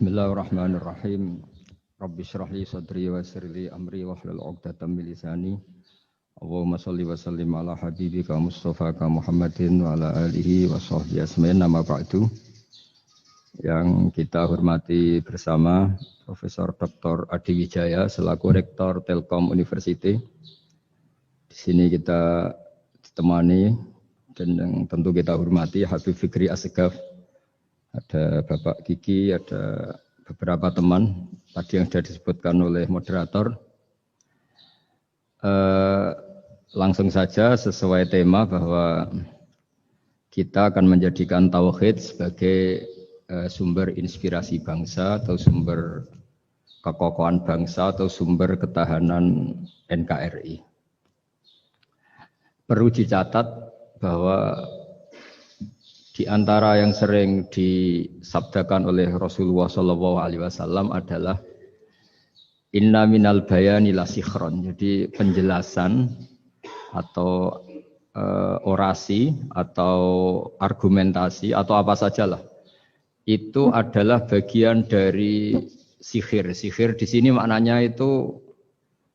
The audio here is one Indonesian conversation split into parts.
Bismillahirrahmanirrahim. Rabbi shrah li sadri wa yassir li amri wahlul 'uqdatam min lisani. Allahumma shalli wa sallim ala habibika Mustafa Muhammadin wa ala alihi wa sahbihi asma'in nama ba'du. Yang kita hormati bersama Profesor Dr. Adi Wijaya selaku Rektor Telkom University. Di sini kita ditemani dan yang tentu kita hormati Habib Fikri Assegaf. Ada Bapak Kiki, ada beberapa teman tadi yang sudah disebutkan oleh moderator. Langsung saja sesuai tema bahwa kita akan menjadikan tauhid sebagai sumber inspirasi bangsa atau sumber kekokohan bangsa atau sumber ketahanan NKRI. Perlu dicatat bahwa di antara yang sering disabdakan oleh Rasulullah SAW adalah inna minal bayani la sikhron. Jadi penjelasan atau orasi atau argumentasi atau apa sajalah itu adalah bagian dari sihir. Sihir di sini maknanya itu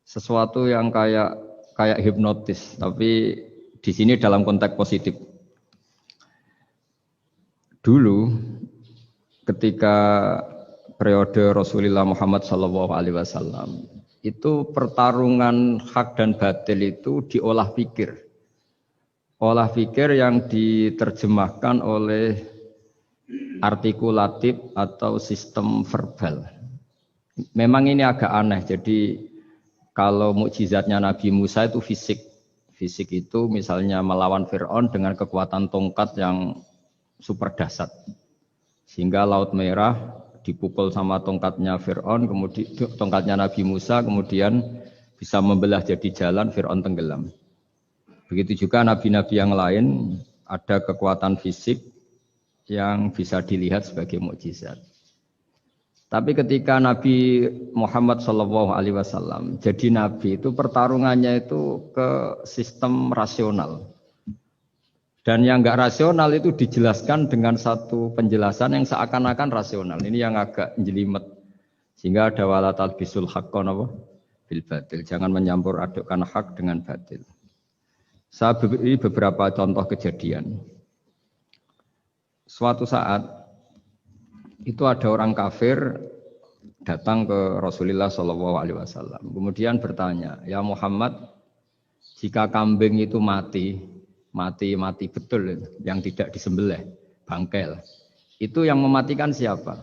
sesuatu yang kayak hipnotis, tapi di sini dalam konteks positif. Dulu ketika periode Rasulullah Muhammad SAW itu pertarungan hak dan batil itu diolah pikir. Olah pikir yang diterjemahkan oleh artikulatif atau sistem verbal. Memang ini agak aneh. Jadi kalau mukjizatnya Nabi Musa itu fisik. Fisik itu misalnya melawan Fir'aun dengan kekuatan tongkat yang super dahsyat, sehingga Laut Merah dipukul sama tongkatnya Fir'aun, kemudian tongkatnya Nabi Musa, kemudian bisa membelah jadi jalan, Fir'aun tenggelam. Begitu juga nabi-nabi yang lain ada kekuatan fisik yang bisa dilihat sebagai mukjizat. Tapi ketika Nabi Muhammad SAW jadi nabi itu pertarungannya itu ke sistem rasional. Dan yang enggak rasional itu dijelaskan dengan satu penjelasan yang seakan-akan rasional. Ini yang agak jelimet. Sehingga ada wala talbisul haqqo bil batil. Jangan menyampur adukkan hak dengan batil. Saya beri beberapa contoh kejadian. Suatu saat itu ada orang kafir datang ke Rasulullah SAW. Kemudian bertanya, "Ya Muhammad, jika kambing itu mati betul, yang tidak disembelih, bangkel. Itu yang mematikan siapa?"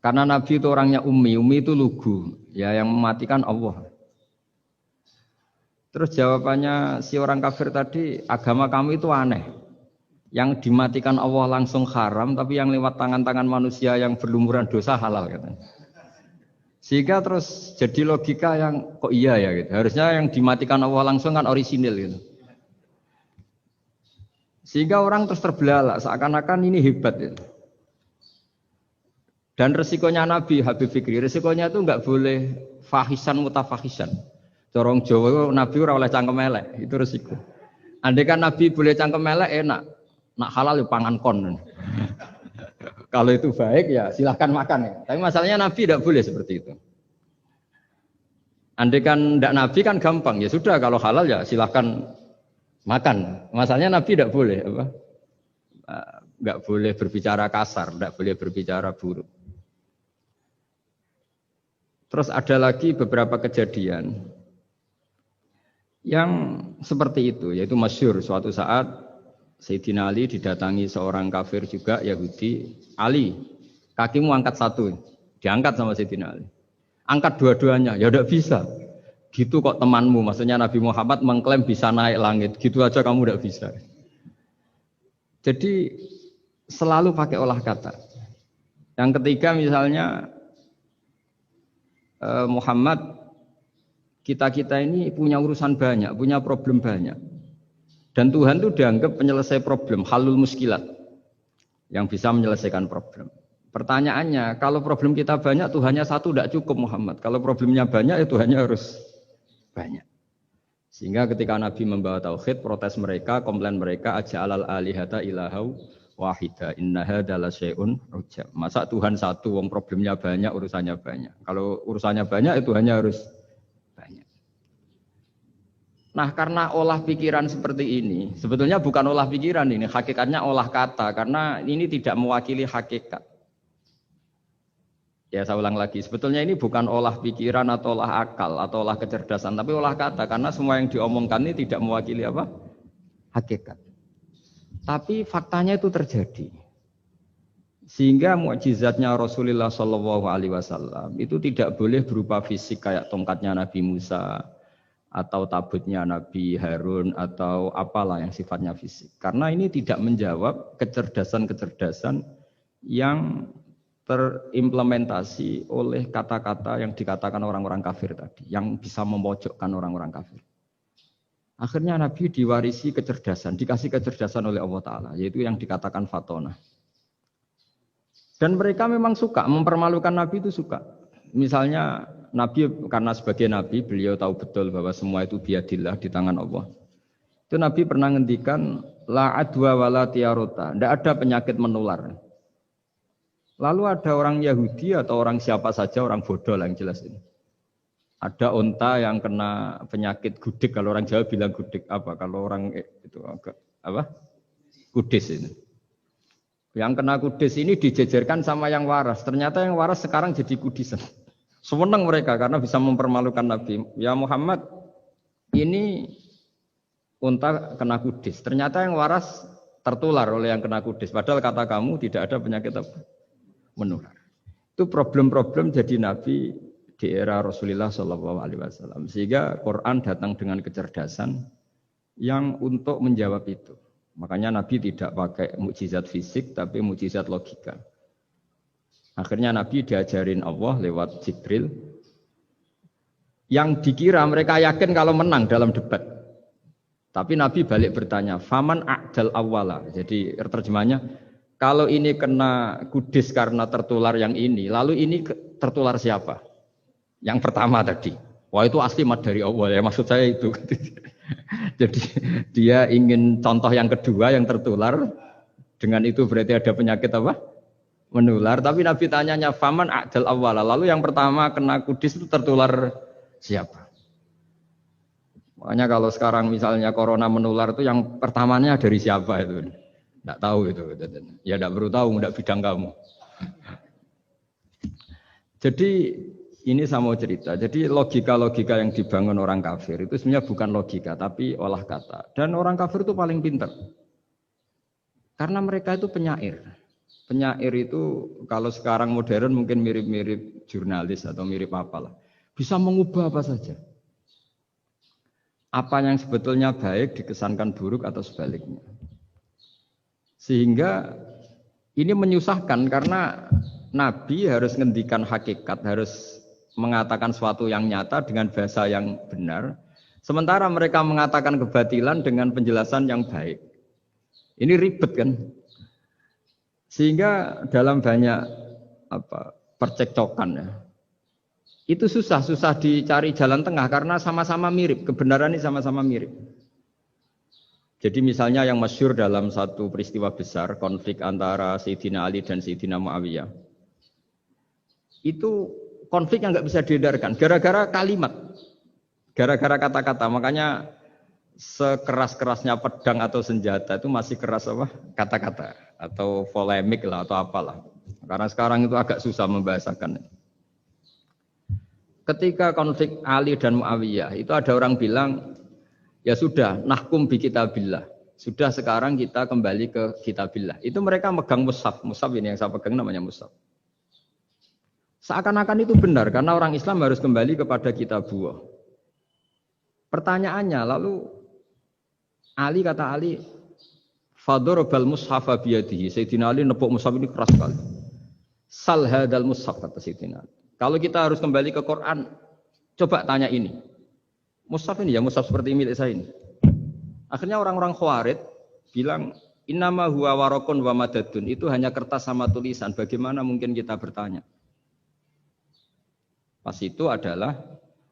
Karena Nabi itu orangnya ummi itu lugu, ya yang mematikan Allah. Terus jawabannya si orang kafir tadi, agama kami itu aneh. Yang dimatikan Allah langsung haram, tapi yang lewat tangan-tangan manusia yang berlumuran dosa halal katanya. Sehingga terus jadi logika yang kok iya ya gitu. Harusnya yang dimatikan Allah langsung kan orisinil gitu. Sehingga orang terus terbelalak, seakan-akan ini hebat. Ya. Dan resikonya Nabi Habib Fikri, resikonya itu enggak boleh fahisan mutafahisan. Corong Jawa Nabi ora oleh cangkem elek, itu resiko. Andai kan Nabi boleh cangkem elek enak, nak halal ya pangan kon. Kalau itu baik ya silahkan makan ya. Tapi masalahnya Nabi tidak boleh seperti itu. Andai kan tidak Nabi kan gampang, ya sudah kalau halal ya silahkan makan. Masalahnya Nabi tidak boleh enggak boleh berbicara kasar, enggak boleh berbicara buruk. Terus ada lagi beberapa kejadian yang seperti itu, yaitu masyhur suatu saat Sayyidina Ali didatangi seorang kafir juga Yahudi. Ali, kakimu angkat satu, diangkat sama Sayyidina Ali. Angkat dua-duanya, ya tidak bisa. Gitu kok temanmu, maksudnya Nabi Muhammad mengklaim bisa naik langit, gitu aja kamu tidak bisa. Jadi selalu pakai olah kata. Yang ketiga misalnya Muhammad, kita ini punya urusan banyak, punya problem banyak. Dan Tuhan itu dianggap penyelesai problem, halul muskilat, yang bisa menyelesaikan problem. Pertanyaannya, kalau problem kita banyak, Tuhannya satu tidak cukup Muhammad. Kalau problemnya banyak, ya Tuhannya harus banyak. Sehingga ketika Nabi membawa tauhid, protes mereka, komplain mereka, aja'alal alihata ilahau wahida inna hadza la syai'un ujab. Masa Tuhan satu wong problemnya banyak, urusannya banyak. Kalau urusannya banyak itu hanya harus banyak. Nah, karena olah pikiran seperti ini, sebetulnya bukan olah pikiran ini, hakikatnya olah kata karena ini tidak mewakili hakikat. Ya, saya ulang lagi, sebetulnya ini bukan olah pikiran atau olah akal atau olah kecerdasan, tapi olah kata karena semua yang diomongkan ini tidak mewakili apa? Hakikat. Tapi faktanya itu terjadi. Sehingga mukjizatnya Rasulullah Shallallahu Alaihi Wasallam itu tidak boleh berupa fisik kayak tongkatnya Nabi Musa atau tabutnya Nabi Harun atau apalah yang sifatnya fisik. Karena ini tidak menjawab kecerdasan-kecerdasan yang terimplementasi oleh kata-kata yang dikatakan orang-orang kafir tadi, yang bisa memojokkan orang-orang kafir. Akhirnya Nabi diwarisi kecerdasan, dikasih kecerdasan oleh Allah Ta'ala, yaitu yang dikatakan fatona. Dan mereka memang suka, mempermalukan Nabi itu suka. Misalnya Nabi, karena sebagai Nabi, beliau tahu betul bahwa semua itu biadillah, di tangan Allah. Itu Nabi pernah ngendikan, la adwa wala tiarota, tidak ada penyakit menular. Lalu ada orang Yahudi atau orang siapa saja, orang bodoh lah yang jelas ini. Ada unta yang kena penyakit gudik, kalau orang Jawa bilang gudik apa? Kalau orang itu agak apa? Kudis ini. Yang kena kudis ini dijejerkan sama yang waras. Ternyata yang waras sekarang jadi kudisan. Senang mereka karena bisa mempermalukan Nabi. Ya Muhammad, ini unta kena kudis. Ternyata yang waras tertular oleh yang kena kudis. Padahal kata kamu tidak ada penyakit apa? Menular. Itu problem-problem jadi Nabi di era Rasulullah Shallallahu Alaihi Wasallam. Sehingga Quran datang dengan kecerdasan yang untuk menjawab itu. Makanya Nabi tidak pakai mukjizat fisik, tapi mukjizat logika. Akhirnya Nabi diajarin Allah lewat Jibril. Yang dikira mereka yakin kalau menang dalam debat. Tapi Nabi balik bertanya, faman a'dal awwala. Jadi terjemahnya, kalau ini kena kudis karena tertular yang ini, lalu ini tertular siapa? Yang pertama tadi. Wah itu asli mat dari Allah ya, maksud saya itu. Jadi dia ingin contoh yang kedua yang tertular. Dengan itu berarti ada penyakit apa? Menular. Tapi Nabi tanyanya, faman a'dal awwala. Lalu yang pertama kena kudis itu tertular siapa? Makanya kalau sekarang misalnya corona menular itu yang pertamanya dari siapa itu? Tidak tahu itu. Ya tidak perlu tahu, tidak bidang kamu. Jadi ini saya mau cerita. Jadi logika-logika yang dibangun orang kafir itu sebenarnya bukan logika, tapi olah kata. Dan orang kafir itu paling pintar. Karena mereka itu penyair. Penyair itu kalau sekarang modern mungkin mirip-mirip jurnalis atau mirip apalah. Bisa mengubah apa saja. Apa yang sebetulnya baik dikesankan buruk atau sebaliknya. Sehingga ini menyusahkan karena Nabi harus ngendikan hakikat, harus mengatakan sesuatu yang nyata dengan bahasa yang benar. Sementara mereka mengatakan kebatilan dengan penjelasan yang baik. Ini ribet kan? Sehingga dalam banyak percekcokan ya, itu susah dicari jalan tengah karena sama-sama mirip, kebenaran ini sama-sama mirip. Jadi misalnya yang masyhur dalam satu peristiwa besar, konflik antara Sayyidina Ali dan Sayyidina Muawiyah. Itu konflik yang nggak bisa diedarkan, gara-gara kalimat, gara-gara kata-kata. Makanya sekeras-kerasnya pedang atau senjata itu masih keras apa? Kata-kata atau polemik lah atau apalah. Karena sekarang itu agak susah membahasakan. Ketika konflik Ali dan Muawiyah itu ada orang bilang, ya sudah, nahkum bi kitabillah. Sudah sekarang kita kembali ke kitabillah. Itu mereka megang mushaf. Mushaf ini yang saya pegang namanya mushaf. Seakan-akan itu benar karena orang Islam harus kembali kepada kitabullah. Pertanyaannya lalu Ali kata Ali, fadorobal mushafa biyadihi. Sayyidina Ali nepuk mushaf ini keras sekali. Sal hadal mushaf kata Sayyidina Ali. Kalau kita harus kembali ke Quran, coba tanya ini. Mushaf ini ya mushaf seperti milik saya ini. Akhirnya orang-orang Khawarij bilang, innama huwa warakun wa madadun. Itu hanya kertas sama tulisan. Bagaimana mungkin kita bertanya? Pas itu adalah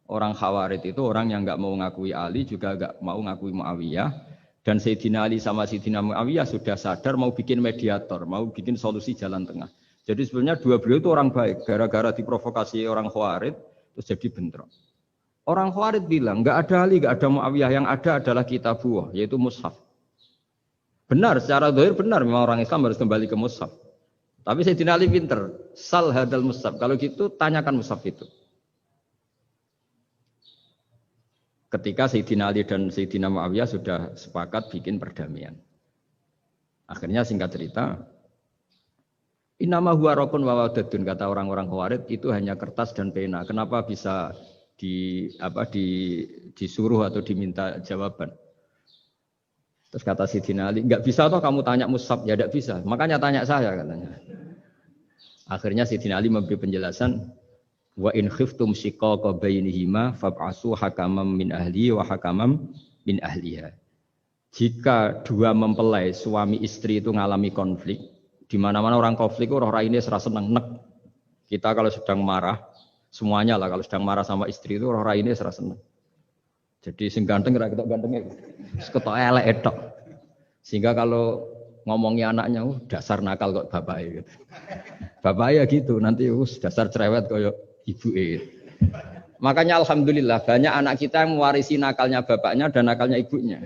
orang Khawarij itu orang yang enggak mau ngakui Ali juga enggak mau ngakui Muawiyah. Dan Sayyidina Ali sama Sayyidina Muawiyah sudah sadar mau bikin mediator, mau bikin solusi jalan tengah. Jadi sebenarnya dua beliau itu orang baik, gara-gara diprovokasi orang Khawarij terus jadi bentrok. Orang Khawarij bilang, nggak ada Ali, nggak ada Muawiyah, yang ada adalah kitabullah, yaitu mushaf. Benar, secara zahir benar, memang orang Islam harus kembali ke mushaf. Tapi Sayyidina Ali pinter, sal hadal mushaf. Kalau gitu, tanyakan mushaf itu. Ketika Sayyidina Ali dan Sayyidina Muawiyah sudah sepakat bikin perdamaian. Akhirnya singkat cerita, innama huwa raqun wa wadadun, kata orang-orang Khawarij itu hanya kertas dan pena. Kenapa bisa disuruh atau diminta jawaban? Terus kata Sayyidina Ali, enggak bisa toh kamu tanya mushaf, ya enggak bisa. Makanya tanya saya katanya. Akhirnya Sayyidina Ali memberi penjelasan, wa in khiftum shiqaqa bainihima fab'asu hakamam min ahli wa hakamam min ahliha. Jika dua mempelai suami istri itu ngalami konflik, di mana-mana orang konflik roh raine serasa seneng nek. Kita kalau sedang marah, semuanya lah kalau sedang marah sama istri itu roh raine serasa seneng. Jadi sing ganteng ra ketok gantenge. Ketok elek etok. Sehingga kalau ngomongi anaknya, dasar nakal kok bapaknya gitu. Bapaknya gitu, nanti dasar cerewet koyo ibu. Makanya alhamdulillah banyak anak kita yang mewarisi nakalnya bapaknya dan nakalnya ibunya.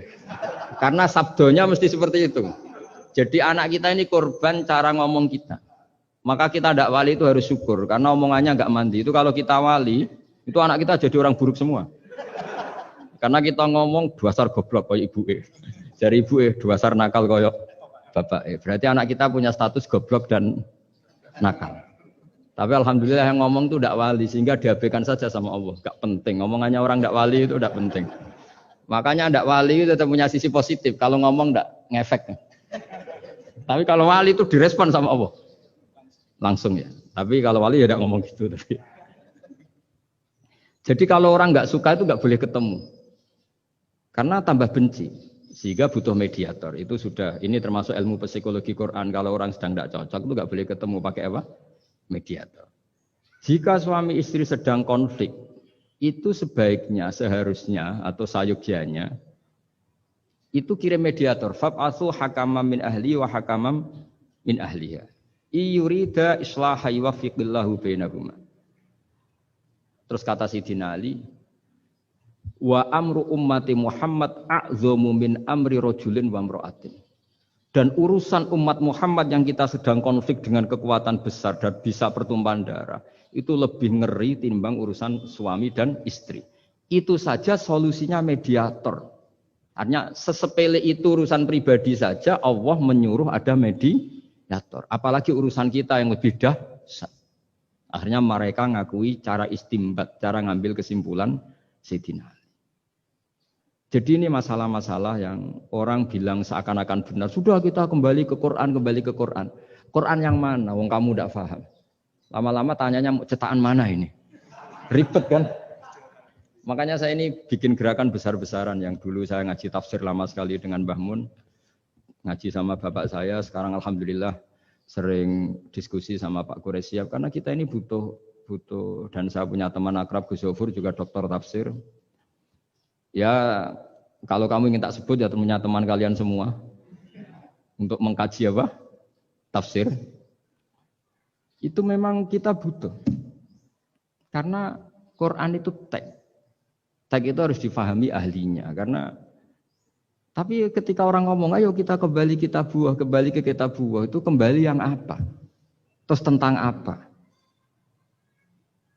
Karena sabdonya mesti seperti itu. Jadi anak kita ini korban cara ngomong kita. Maka kita tidak wali itu harus syukur karena omongannya nggak mandi. Itu kalau kita wali, itu anak kita jadi orang buruk semua. Karena kita ngomong dasar goblok koyo ibu. Dari ibu dasar nakal koyo bapak. Berarti anak kita punya status goblok dan nakal. Tapi alhamdulillah yang ngomong itu tidak wali sehingga diabaikan saja sama Allah. Gak penting. Omongannya orang tidak wali itu tidak penting. Makanya tidak wali itu tetap punya sisi positif. Kalau ngomong tidak ngefek. Tapi kalau wali itu direspon sama Allah. Langsung ya. Tapi kalau wali ya tidak ngomong gitu. Tapi. Jadi kalau orang nggak suka itu nggak boleh ketemu. Karena tambah benci. Sehingga butuh mediator. Itu sudah, ini termasuk ilmu psikologi Quran. Kalau orang sedang tidak cocok itu nggak boleh ketemu. Pakai apa? Mediator. Jika suami istri sedang konflik, itu sebaiknya, seharusnya atau sayugyanya itu kirim mediator. Fab'atsu hakamam min ahli wa hakamam min ahliha. Iyurida islaha yuwaffiqillahu bainahuma. Terus kata Sayyidina Ali, wa amru ummati Muhammad a'dzamu min amri rajulin wa imra'atin. Dan urusan umat Muhammad yang kita sedang konflik dengan kekuatan besar dan bisa pertumpahan darah, itu lebih ngeri timbang urusan suami dan istri. Itu saja solusinya mediator. Artinya sesepele itu urusan pribadi saja Allah menyuruh ada mediator. Apalagi urusan kita yang lebih dahsyat. Akhirnya mereka ngakui cara istimbat, cara ngambil kesimpulan Sayyidina. Jadi ini masalah-masalah yang orang bilang seakan-akan benar. Sudah kita kembali ke Quran, kembali ke Quran. Quran yang mana? Wong kamu tidak paham. Lama-lama tanyanya cetakan mana ini? Ribet kan? Makanya saya ini bikin gerakan besar-besaran yang dulu saya ngaji tafsir lama sekali dengan Mbah Mun. Ngaji sama bapak saya, sekarang alhamdulillah sering diskusi sama Pak Quraisyab. Karena kita ini butuh dan saya punya teman akrab Gus Zofur juga doktor tafsir. Ya, kalau kamu ingin tak sebut ya punya teman kalian semua untuk mengkaji apa? Tafsir. Itu memang kita butuh. Karena Quran itu teks. Teks itu harus difahami ahlinya. Karena tapi ketika orang ngomong, ayo kita kembali ke kitabullah, itu kembali yang apa? Terus tentang apa?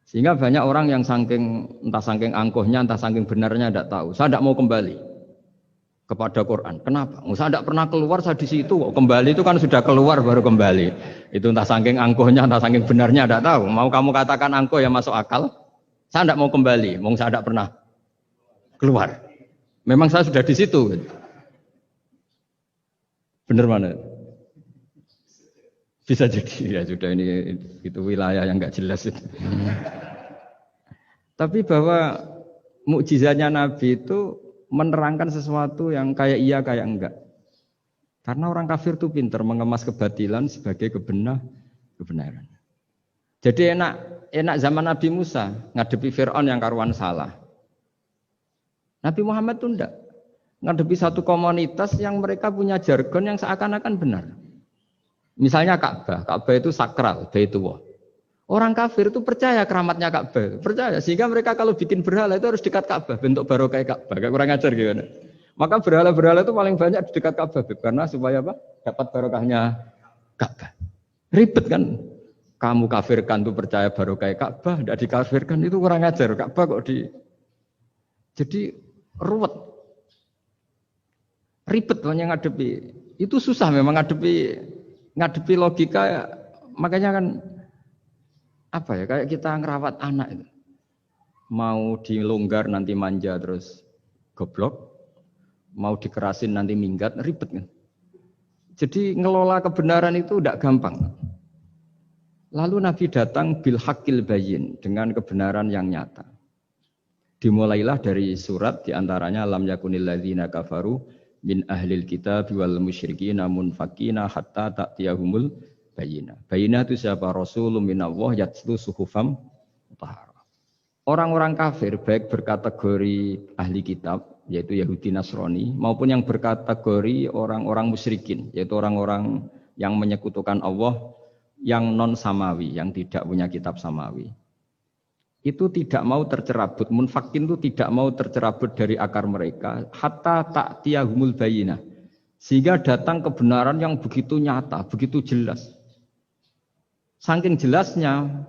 Sehingga banyak orang yang entah saking angkuhnya, entah saking benarnya tidak tahu. Saya tidak mau kembali kepada Quran. Kenapa? Saya tidak pernah keluar, saya di situ. Kembali itu kan sudah keluar baru kembali. Itu entah saking angkuhnya, entah saking benarnya tidak tahu. Mau kamu katakan angkuh yang masuk akal? Saya tidak mau kembali. Saya tidak pernah keluar. Memang saya sudah di situ. Benar mana? Bisa jadi ya sudah ini itu wilayah yang enggak jelas itu. Tapi bahwa mukjizatnya Nabi itu menerangkan sesuatu yang kayak iya kayak enggak. Karena orang kafir itu pintar mengemas kebatilan sebagai kebenaran. Jadi enak zaman Nabi Musa ngadepi Fir'aun yang karuan salah. Nabi Muhammad itu enggak. Ngadepi satu komunitas yang mereka punya jargon yang seakan-akan benar. Misalnya Ka'bah, Ka'bah itu sakral, Baitullah. Orang kafir itu percaya keramatnya Ka'bah, percaya. Sehingga mereka kalau bikin berhala itu harus dekat Ka'bah, bentuk barokah Ka'bah. Kayak kurang ajar gimana? Maka berhala-berhala itu paling banyak di dekat Ka'bah, karena supaya apa? Dapat barokahnya Ka'bah. Ribet kan? Kamu kafirkan tuh percaya barokah Ka'bah, tidak dikafirkan itu kurang ajar. Ka'bah kok di... Jadi ruwet. Ribet banyak ngadepi. Itu susah memang ngadepi logika. Makanya kan apa ya, kayak kita ngerawat anak itu. Mau dilonggar nanti manja terus goblok. Mau dikerasin nanti minggat, ribet kan. Jadi ngelola kebenaran itu tidak gampang. Lalu Nabi datang bil haqqil bayyin, dengan kebenaran yang nyata. Dimulailah dari surat diantaranya lam yakunil ladzina kafaru min ahlil kitab wal musyrikin munfakina hatta ta'tiyahumul bayyinah. Bayyinah itu siapa? Rasulun minallah yatlu suhufam mutahharah. Orang-orang kafir baik berkategori ahli kitab yaitu Yahudi Nasrani maupun yang berkategori orang-orang musyrikin yaitu orang-orang yang menyekutukan Allah yang non samawi, yang tidak punya kitab samawi. Itu tidak mau tercerabut, munfakin itu tidak mau tercerabut dari akar mereka hatta ta'tiyahumul bayyinah. Sehingga datang kebenaran yang begitu nyata, begitu jelas. Saking jelasnya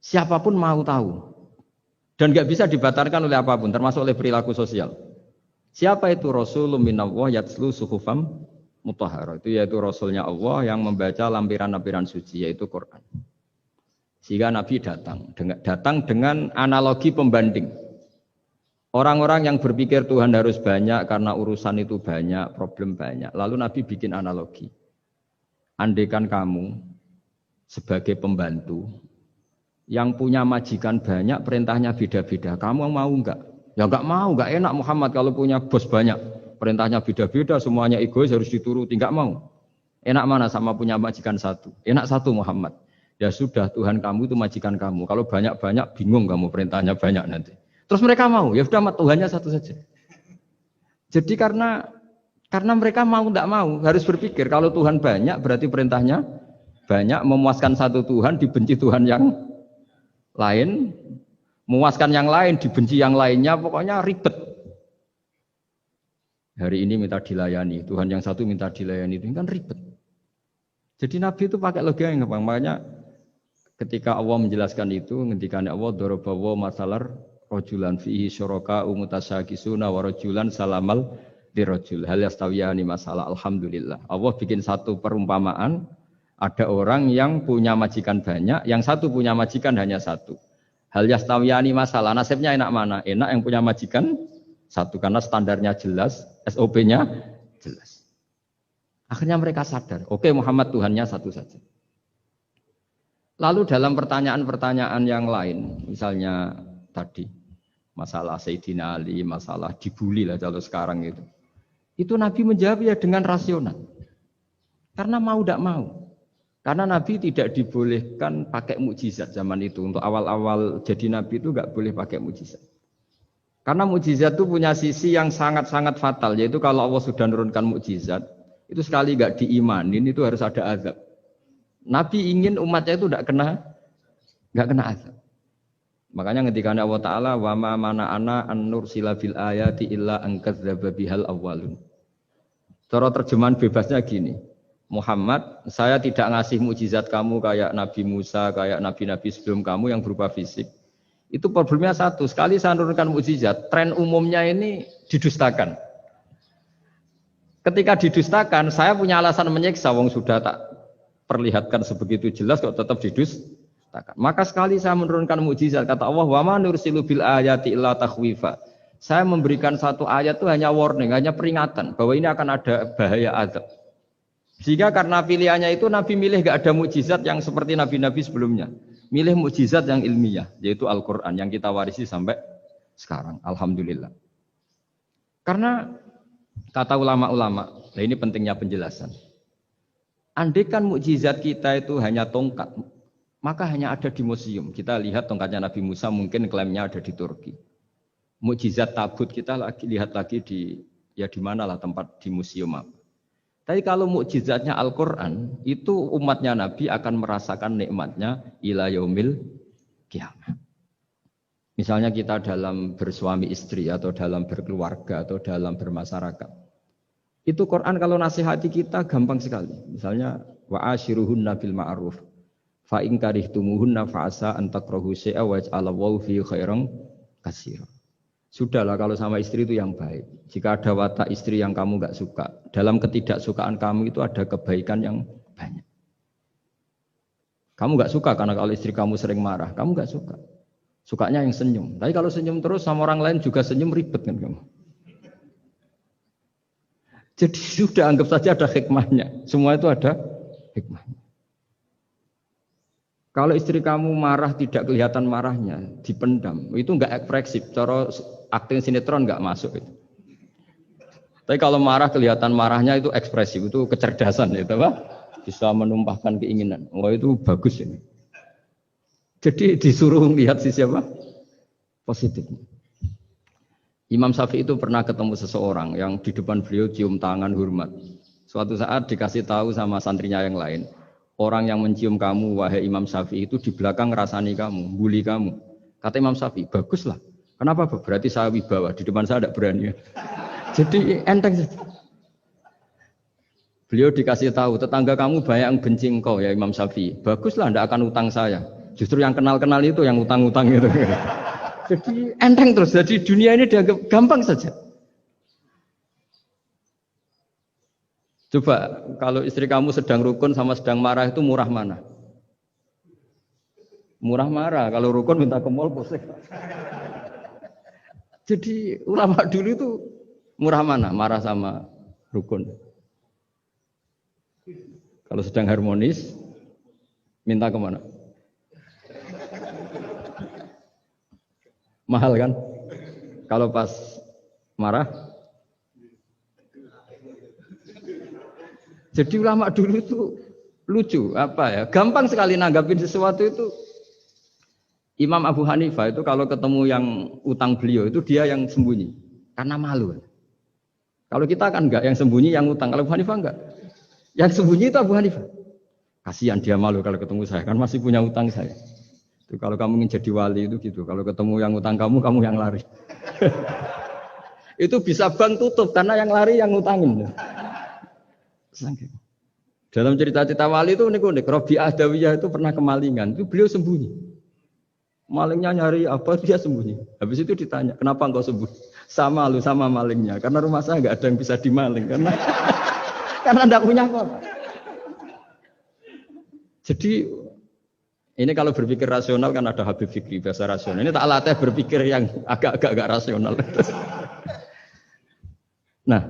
siapapun mau tahu. Dan enggak bisa dibatalkan oleh apapun, termasuk oleh perilaku sosial. Siapa itu? Rasulun minallah yatslu suhufam mutahharah. Itu yaitu Rasulnya Allah yang membaca lampiran-lampiran suci, yaitu Quran. Sehingga Nabi datang dengan analogi pembanding. Orang-orang yang berpikir Tuhan harus banyak karena urusan itu banyak, problem banyak. Lalu Nabi bikin analogi. Andaikan kamu sebagai pembantu yang punya majikan banyak, perintahnya beda-beda. Kamu mau enggak? Ya enggak mau, enggak enak Muhammad kalau punya bos banyak. Perintahnya beda-beda, semuanya egois harus dituruti. Enggak mau. Enak mana sama punya majikan satu? Enak satu Muhammad. Ya sudah, Tuhan kamu itu majikan kamu. Kalau banyak-banyak bingung kamu perintahnya banyak nanti. Terus mereka mau, ya sudah Tuhannya satu saja. Jadi karena mereka mau tidak mau, harus berpikir kalau Tuhan banyak berarti perintahnya banyak, memuaskan satu Tuhan dibenci Tuhan yang lain, memuaskan yang lain dibenci yang lainnya, pokoknya ribet. Hari ini minta dilayani, Tuhan yang satu minta dilayani, itu kan ribet. Jadi Nabi itu pakai logika yang gampang, makanya ketika Allah menjelaskan itu, ketika Allah dorobawa masalar rojulan fihi syuraka umutasyakisuna wa rojulan salamal dirojul hal yastawiyani masalah. Alhamdulillah Allah bikin satu perumpamaan, ada orang yang punya majikan banyak, yang satu punya majikan hanya satu. Hal yastawiyani masalah, nasibnya enak mana? Enak yang punya majikan satu, karena standarnya jelas, SOP-nya jelas. Akhirnya mereka sadar, oke Muhammad Tuhannya satu saja. Lalu dalam pertanyaan-pertanyaan yang lain, misalnya tadi masalah Sayyidina Ali, masalah dibully lah kalau sekarang itu Nabi menjawab ya dengan rasional. Karena mau tidak mau. Karena Nabi tidak dibolehkan pakai mukjizat zaman itu. Untuk awal-awal jadi Nabi itu enggak boleh pakai mukjizat. Karena mukjizat itu punya sisi yang sangat-sangat fatal, yaitu kalau Allah sudah menurunkan mukjizat, itu sekali enggak diimanin itu harus ada azab. Nabi ingin umatnya itu enggak kena azab. Makanya ketika Allah Ta'ala wa ma mana'ana an nursila bil ayati illa an kadzdzaba bihal awwalun. Cara terjemahan bebasnya gini. Muhammad, saya tidak ngasih mukjizat kamu kayak Nabi Musa, kayak nabi-nabi sebelum kamu yang berupa fisik. Itu problemnya satu, sekali saya menurunkan mukjizat, tren umumnya ini didustakan. Ketika didustakan, saya punya alasan menyiksa, wong sudah tak perlihatkan sebegitu jelas kok tetap didustakan. Maka sekali saya menurunkan mukjizat, kata Allah, wa ma nursilu bil ayati illa takhwifa. Saya memberikan satu ayat itu hanya warning, hanya peringatan bahwa ini akan ada bahaya azab. Sehingga karena pilihannya itu Nabi milih gak ada mukjizat yang seperti nabi-nabi sebelumnya. Milih mukjizat yang ilmiah, yaitu Al-Quran yang kita warisi sampai sekarang. Alhamdulillah. Karena kata ulama-ulama, nah ini pentingnya penjelasan. Andaikan mukjizat kita itu hanya tongkat, maka hanya ada di museum. Kita lihat tongkatnya Nabi Musa mungkin klaimnya ada di Turki. Mukjizat tabut kita lihat lagi di Ya di manalah tempat di museum apa. Tapi kalau mukjizatnya Al-Quran, itu umatnya Nabi akan merasakan nikmatnya ila yaumil kiamat. Misalnya kita dalam bersuami istri atau dalam berkeluarga atau dalam bermasyarakat. Itu Quran kalau nasihati kita gampang sekali. Misalnya wa ashiruhunna bil ma'ruf. Fa in karihtumuhunna fa asa an takrahu syai'a wa yaj'alallahu fi khairan katsira. Sudahlah kalau sama istri itu yang baik. Jika ada watak istri yang kamu enggak suka, dalam ketidaksukaan kamu itu ada kebaikan yang banyak. Kamu enggak suka karena kalau istri kamu sering marah, kamu enggak suka. Sukanya yang senyum. Tapi kalau senyum terus sama orang lain juga senyum, ribet kan kamu. Jadi sudah anggap saja ada hikmahnya. Semua itu ada hikmahnya. Kalau istri kamu marah tidak kelihatan marahnya, dipendam, itu enggak ekspresif. Cara akting sinetron enggak masuk itu. Tapi kalau marah kelihatan marahnya itu ekspresif, itu kecerdasan itu, Pak. Bisa menumpahkan keinginan. Wah itu bagus ini. Jadi disuruh lihat sisi apa? Positif. Imam Syafi'i itu pernah ketemu seseorang yang di depan beliau cium tangan hormat. Suatu saat dikasih tahu sama santrinya yang lain, orang yang mencium kamu wahai Imam Syafi'i itu di belakang ngerasani kamu, bully kamu. Kata Imam Syafi'i, baguslah. Kenapa? Berarti saya wibawa, di depan saya tidak berani. Jadi enteng. Beliau dikasih tahu, tetangga kamu banyak yang benci engkau ya Imam Syafi'i. Baguslah, tidak akan utang saya. Justru yang kenal-kenal itu yang utang-utang itu. Jadi enteng terus. Jadi dunia ini dianggap gampang saja. Coba kalau istri kamu sedang rukun sama sedang marah itu murah mana? Murah marah. Kalau rukun minta ke mall pusing. Jadi ulama dulu itu murah mana? Marah sama rukun. Kalau sedang harmonis minta kemana? Mahal kan? Kalau pas marah. Jadi ulama dulu itu lucu, apa ya? Gampang sekali nanggapin sesuatu itu. Imam Abu Hanifah itu kalau ketemu yang utang beliau itu dia yang sembunyi karena malu. Kalau kita kan enggak yang sembunyi yang utang. Kalau Abu Hanifah enggak. Yang sembunyi itu Abu Hanifah. Kasihan dia malu kalau ketemu saya kan masih punya utang saya. Itu kalau kamu ingin jadi wali itu gitu. Kalau ketemu yang utang kamu yang lari. Itu bisa bank tutup karena yang lari yang ngutangin. Dalam cerita-cerita wali itu unik-unik. Rabi'ah Adawiyah itu pernah kemalingan. Itu beliau sembunyi. Malingnya nyari apa dia sembunyi. Habis itu ditanya, kenapa engkau sembunyi? Sama lu sama malingnya. Karena rumah saya nggak ada yang bisa dimaling. Karena enggak punya apa-apa. Jadi ini kalau berpikir rasional kan ada Habib Fikri bahasa rasional. Ini tak latih berpikir yang agak rasional. Nah,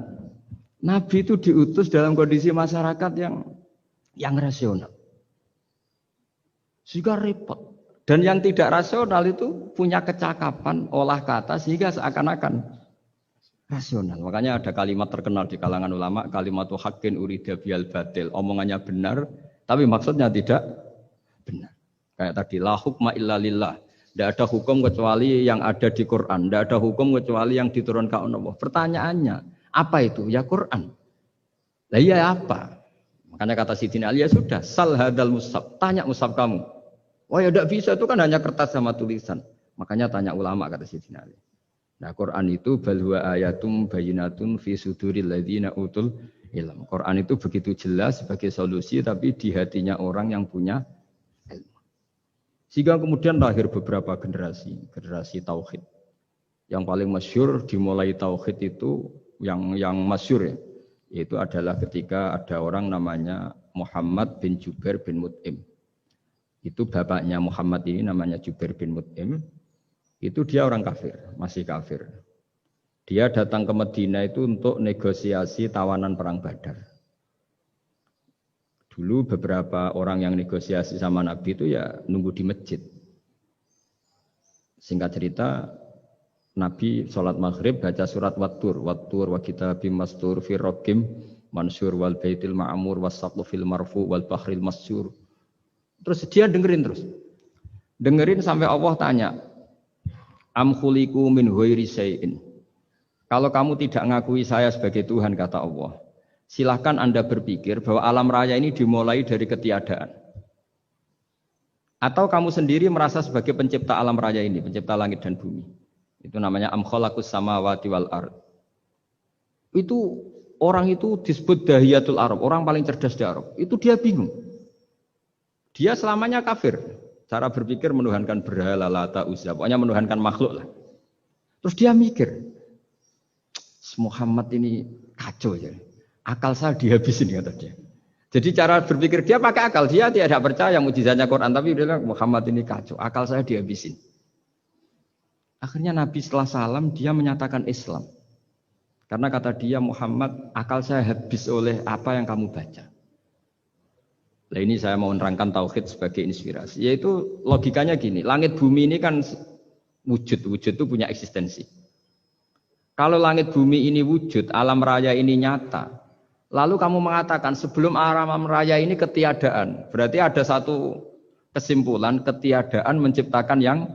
Nabi itu diutus dalam kondisi masyarakat yang rasional. Sehingga repot. Dan yang tidak rasional itu punya kecakapan olah kata sehingga seakan-akan rasional. Makanya ada kalimat terkenal di kalangan ulama, kalimatu haqqin urida biyal batil. Omongannya benar, tapi maksudnya tidak benar. Kayak tadi, la hukma illa lillah. Tidak ada hukum kecuali yang ada di Quran. Tidak ada hukum kecuali yang diturunkan Allah. Pertanyaannya, apa itu? Ya Quran. Lah iya apa? Makanya kata Sidina Ali, ya sudah, sal hadal mushaf. Tanya mushaf kamu. Oh ya tidak bisa, itu kan hanya kertas sama tulisan. Makanya tanya ulama, kata Sidina Ali. Nah Quran itu balwa ayatum bayinatun fi suduril ladzina utul ilm. Quran itu begitu jelas sebagai solusi, tapi di hatinya orang yang punya ilmu. Sehingga kemudian lahir beberapa generasi tauhid. Yang paling masyhur dimulai tauhid itu yang masyhur ya, yaitu adalah ketika ada orang namanya Muhammad bin Jubair bin Mut'im. Itu bapaknya Muhammad ini namanya Jubair bin Mut'im. Itu dia orang kafir, masih kafir. Dia datang ke Madinah itu untuk negosiasi tawanan perang Badar. Dulu beberapa orang yang negosiasi sama Nabi itu ya nunggu di masjid. Singkat cerita, Nabi sholat maghrib baca surat Wattur wa kitabim mastur fi raqim mansur wal baitil ma'mur was-saqfu fil marfu wal bahril masyur. Terus dia dengerin sampai Allah tanya, am khuliqu min ghairi syai'in. Kalau kamu tidak ngakui saya sebagai Tuhan, kata Allah, silahkan Anda berpikir bahwa alam raya ini dimulai dari ketiadaan. Atau kamu sendiri merasa sebagai pencipta alam raya ini, pencipta langit dan bumi. Itu namanya am khalaqus samawati wal ard. Itu orang itu disebut dahiyatul Arab, orang paling cerdas di Arab. Itu dia bingung. Dia selamanya kafir. Cara berpikir menuhankan berhala, Lata, Uzza, pokoknya menuhankan makhluk lah. Terus dia mikir, Muhammad ini kacau ya. Akal saya dihabisin kata dia. Jadi cara berpikir dia pakai akal, dia tidak percaya mukjizatnya Quran, tapi dia bilang Muhammad ini kacau, akal saya dihabisin. Akhirnya Nabi setelah salam dia menyatakan Islam. Karena kata dia Muhammad, akal saya habis oleh apa yang kamu baca. Nah ini saya mau menerangkan tauhid sebagai inspirasi. Yaitu logikanya gini, langit bumi ini kan wujud itu punya eksistensi. Kalau langit bumi ini wujud, alam raya ini nyata, lalu kamu mengatakan sebelum alam raya ini ketiadaan, berarti ada satu kesimpulan ketiadaan menciptakan yang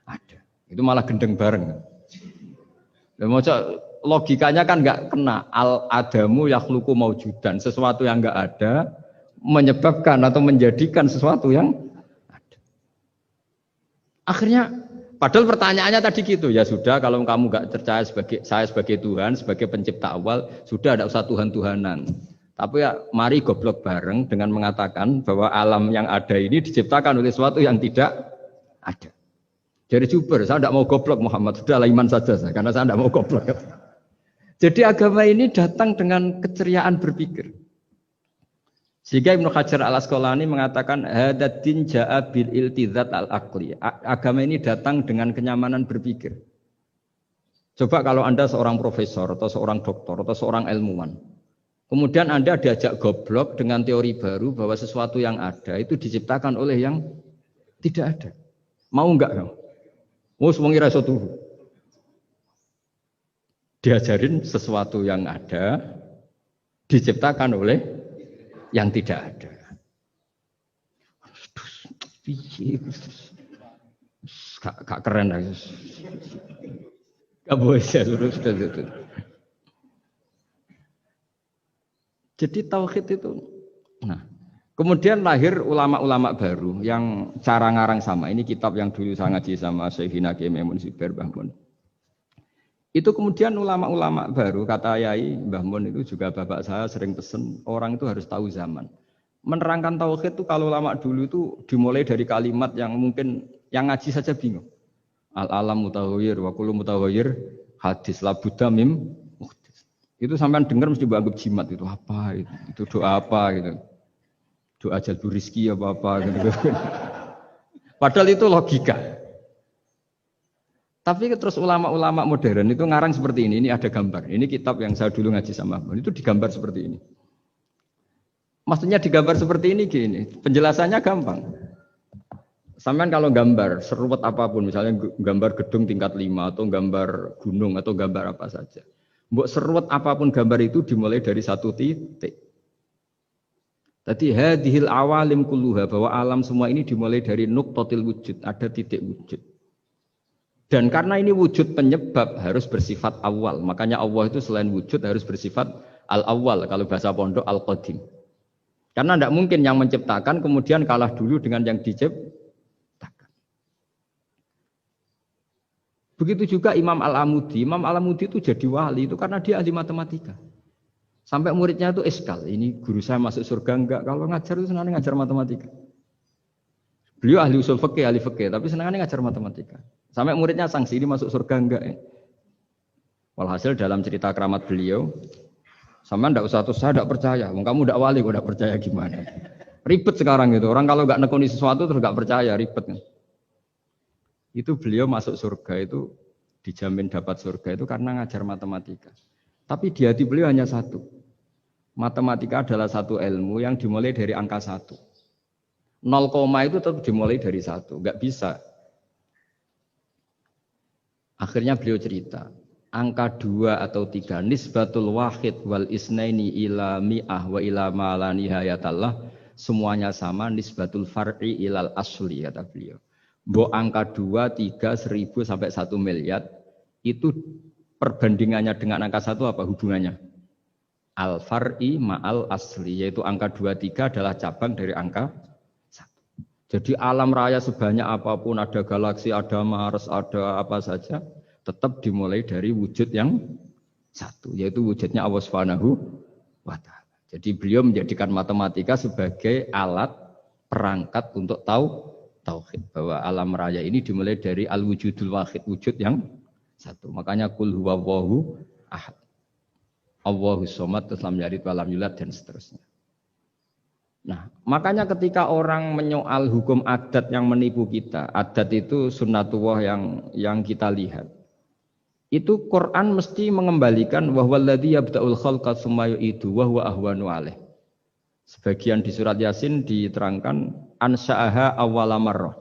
ada. Itu malah gendeng bareng. Logikanya kan nggak kena. Al-adamu yakhluqu maujudan, sesuatu yang nggak ada menyebabkan atau menjadikan sesuatu yang ada. Akhirnya, padahal pertanyaannya tadi gitu, ya sudah kalau kamu nggak percaya saya sebagai Tuhan, sebagai pencipta awal, sudah ada usah Tuhan-Tuhanan. Tapi ya mari goblok bareng dengan mengatakan bahwa alam yang ada ini diciptakan oleh sesuatu yang tidak ada. Jadi Juber, saya tidak mau goblok Muhammad, sudah iman saja saya, karena saya tidak mau goblok. Jadi agama ini datang dengan keceriaan berpikir. Sehingga Ibnu Hajar al-Asqalani mengatakan hadatin ja'a bil iltizat al-aqli. Agama ini datang dengan kenyamanan berpikir. Coba kalau Anda seorang profesor atau seorang doktor atau seorang ilmuwan, kemudian Anda diajak goblok dengan teori baru bahwa sesuatu yang ada itu diciptakan oleh yang tidak ada. Mau enggak kamu? Mau semuanya rasa turu. Diajarin sesuatu yang ada diciptakan oleh yang tidak ada. Gak keren lah. Gak boleh ya, sudah. Jadi tauhid itu. Nah, kemudian lahir ulama-ulama baru yang cara ngarang sama. Ini kitab yang dulu saya ngaji sama Syekhina Kiai Maimun Zubair Mbah Mun. Itu kemudian ulama-ulama baru, kata Yai Mbah Mun itu juga bapak saya sering pesen, orang itu harus tahu zaman. Menerangkan tauhid itu kalau ulama dulu itu dimulai dari kalimat yang mungkin yang ngaji saja bingung. Al-alam mutaghayyir wa kullu mutaghayyir hadis la budda mim muhdits. Itu sampean dengar mesti anggap jimat itu apa itu? Itu doa apa gitu. Doa jalbur rizki apa gitu. Padahal itu logika. Tapi terus ulama-ulama modern itu ngarang seperti ini ada gambar. Ini kitab yang saya dulu ngaji sama Mbak. Itu digambar seperti ini. Maksudnya digambar seperti ini gini, penjelasannya gampang. Sampean kalau gambar seruat apapun, misalnya gambar gedung tingkat 5 atau gambar gunung atau gambar apa saja. Mbok seruat apapun gambar itu dimulai dari satu titik. Tadi hadhil awalim kulluha, bahwa alam semua ini dimulai dari nuqtatil wujud, ada titik wujud. Dan karena ini wujud penyebab harus bersifat awal. Makanya Allah itu selain wujud harus bersifat al-awwal. Kalau bahasa pondok al-qadim. Karena tidak mungkin yang menciptakan kemudian kalah dulu dengan yang diciptakan. Begitu juga Imam Al-Amudi. Imam Al-Amudi itu jadi wali itu karena dia ahli matematika. Sampai muridnya itu eskal. Ini guru saya masuk surga enggak. Kalau ngajar itu senangnya ngajar matematika. Beliau ahli usul fikih, ahli fikih. Tapi senangnya ngajar matematika. Sampai muridnya sanksi, ini masuk surga enggak ya? Walhasil dalam cerita keramat beliau, sama ndak usah tuh saya ndak percaya. Kamu ndak wali, kok ndak percaya gimana? Ribet sekarang itu. Orang kalau nggak nekuni sesuatu terus nggak percaya, ribet kan? Itu beliau masuk surga itu dijamin dapat surga itu karena ngajar matematika. Tapi di hati beliau hanya satu. Matematika adalah satu ilmu yang dimulai dari angka 1. 0, itu tetap dimulai dari 1, nggak bisa. Akhirnya beliau cerita, angka 2 atau 3 nisbatul wahid wal isnaini ila mi'ah wa ila ma la nihayatallah, semuanya sama, nisbatul far'i ilal asli, kata beliau. Mbok angka 2, 3, 1000 sampai 1 miliar itu perbandingannya dengan angka 1 apa hubungannya? Al-far'i ma'al asli, yaitu angka 23 adalah cabang dari angka 1. Jadi alam raya sebanyak apapun, ada galaksi, ada Mars, ada apa saja, tetap dimulai dari wujud yang 1, yaitu wujudnya Allah Subhanahu wa ta'ala. Jadi beliau menjadikan matematika sebagai alat perangkat untuk tahu tauhid, bahwa alam raya ini dimulai dari al-wujudul wahid, wujud yang 1. Makanya kul huwallahu ahad, Allahus somad, terus lam yalid wa lam yulad, dan seterusnya. Nah, makanya ketika orang menyoal hukum adat yang menipu kita, adat itu sunnatullah yang kita lihat, itu Quran mesti mengembalikan wahwaladzi yabda'ul khalqa tsumma yu'idu wa huwa ahwanu alaih. Sebagian di surat Yasin diterangkan ansha'aha awwala marrah.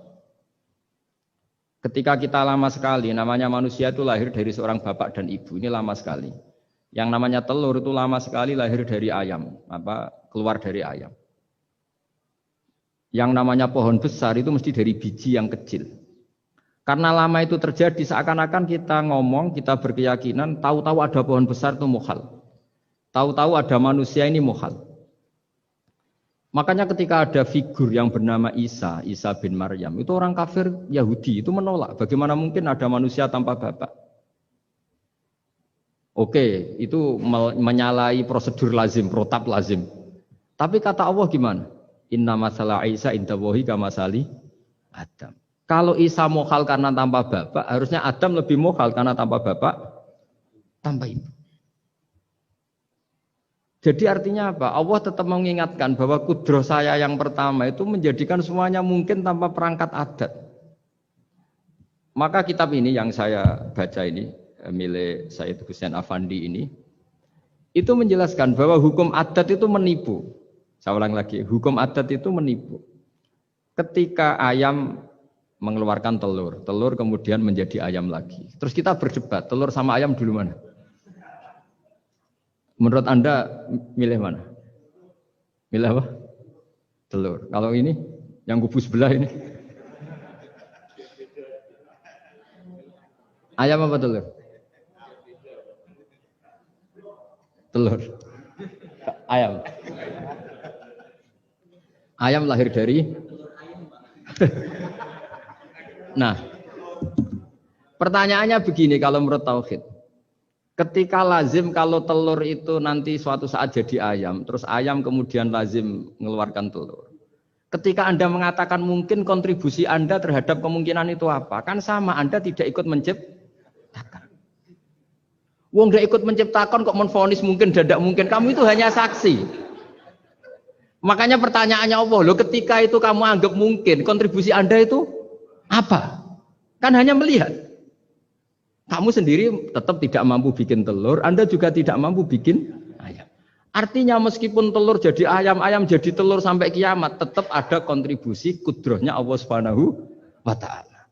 Ketika kita lama sekali, namanya manusia itu lahir dari seorang bapak dan ibu, ini lama sekali. Yang namanya telur itu lama sekali lahir dari ayam, keluar dari ayam. Yang namanya pohon besar itu mesti dari biji yang kecil. Karena lama itu terjadi, seakan-akan kita ngomong, kita berkeyakinan, tahu-tahu ada pohon besar itu mukhal. Tahu-tahu ada manusia ini mukhal. Makanya ketika ada figur yang bernama Isa bin Maryam, itu orang kafir Yahudi, itu menolak. Bagaimana mungkin ada manusia tanpa bapak? Oke, itu menyalahi prosedur lazim, protap lazim. Tapi kata Allah gimana? Inna masalah Isa indawahi kamasali Adam. Kalau Isa mukhal karena tanpa bapak, harusnya Adam lebih mukhal karena tanpa bapak, tanpa ibu. Jadi artinya apa? Allah tetap mengingatkan bahwa kudroh saya yang pertama itu menjadikan semuanya mungkin tanpa perangkat adat. Maka kitab ini yang saya baca ini, milik Said Hussein Afandi ini, itu menjelaskan bahwa hukum adat itu menipu. Saya ulang lagi, hukum adat itu menipu. Ketika ayam mengeluarkan telur, telur kemudian menjadi ayam lagi. Terus kita berdebat, telur sama ayam dulu mana? Menurut Anda milih mana? Milih apa? Telur. Kalau ini, yang kubu sebelah ini. Ayam apa telur? Telur. Ayam. Ayam lahir dari. Nah, pertanyaannya begini kalau menurut tauhid. Ketika lazim kalau telur itu nanti suatu saat jadi ayam, terus ayam kemudian lazim mengeluarkan telur. Ketika Anda mengatakan mungkin kontribusi Anda terhadap kemungkinan itu apa? Kan sama, Anda tidak ikut menciptakan. Wong nggak ikut menciptakan kok menvonis mungkin dadak mungkin, kamu itu hanya saksi. Makanya pertanyaannya Allah, loh ketika itu kamu anggap mungkin, kontribusi Anda itu apa? Kan hanya melihat. Kamu sendiri tetap tidak mampu bikin telur, Anda juga tidak mampu bikin ayam. Artinya meskipun telur jadi ayam, ayam jadi telur sampai kiamat, tetap ada kontribusi kudrohnya Allah Subhanahu wa ta'ala.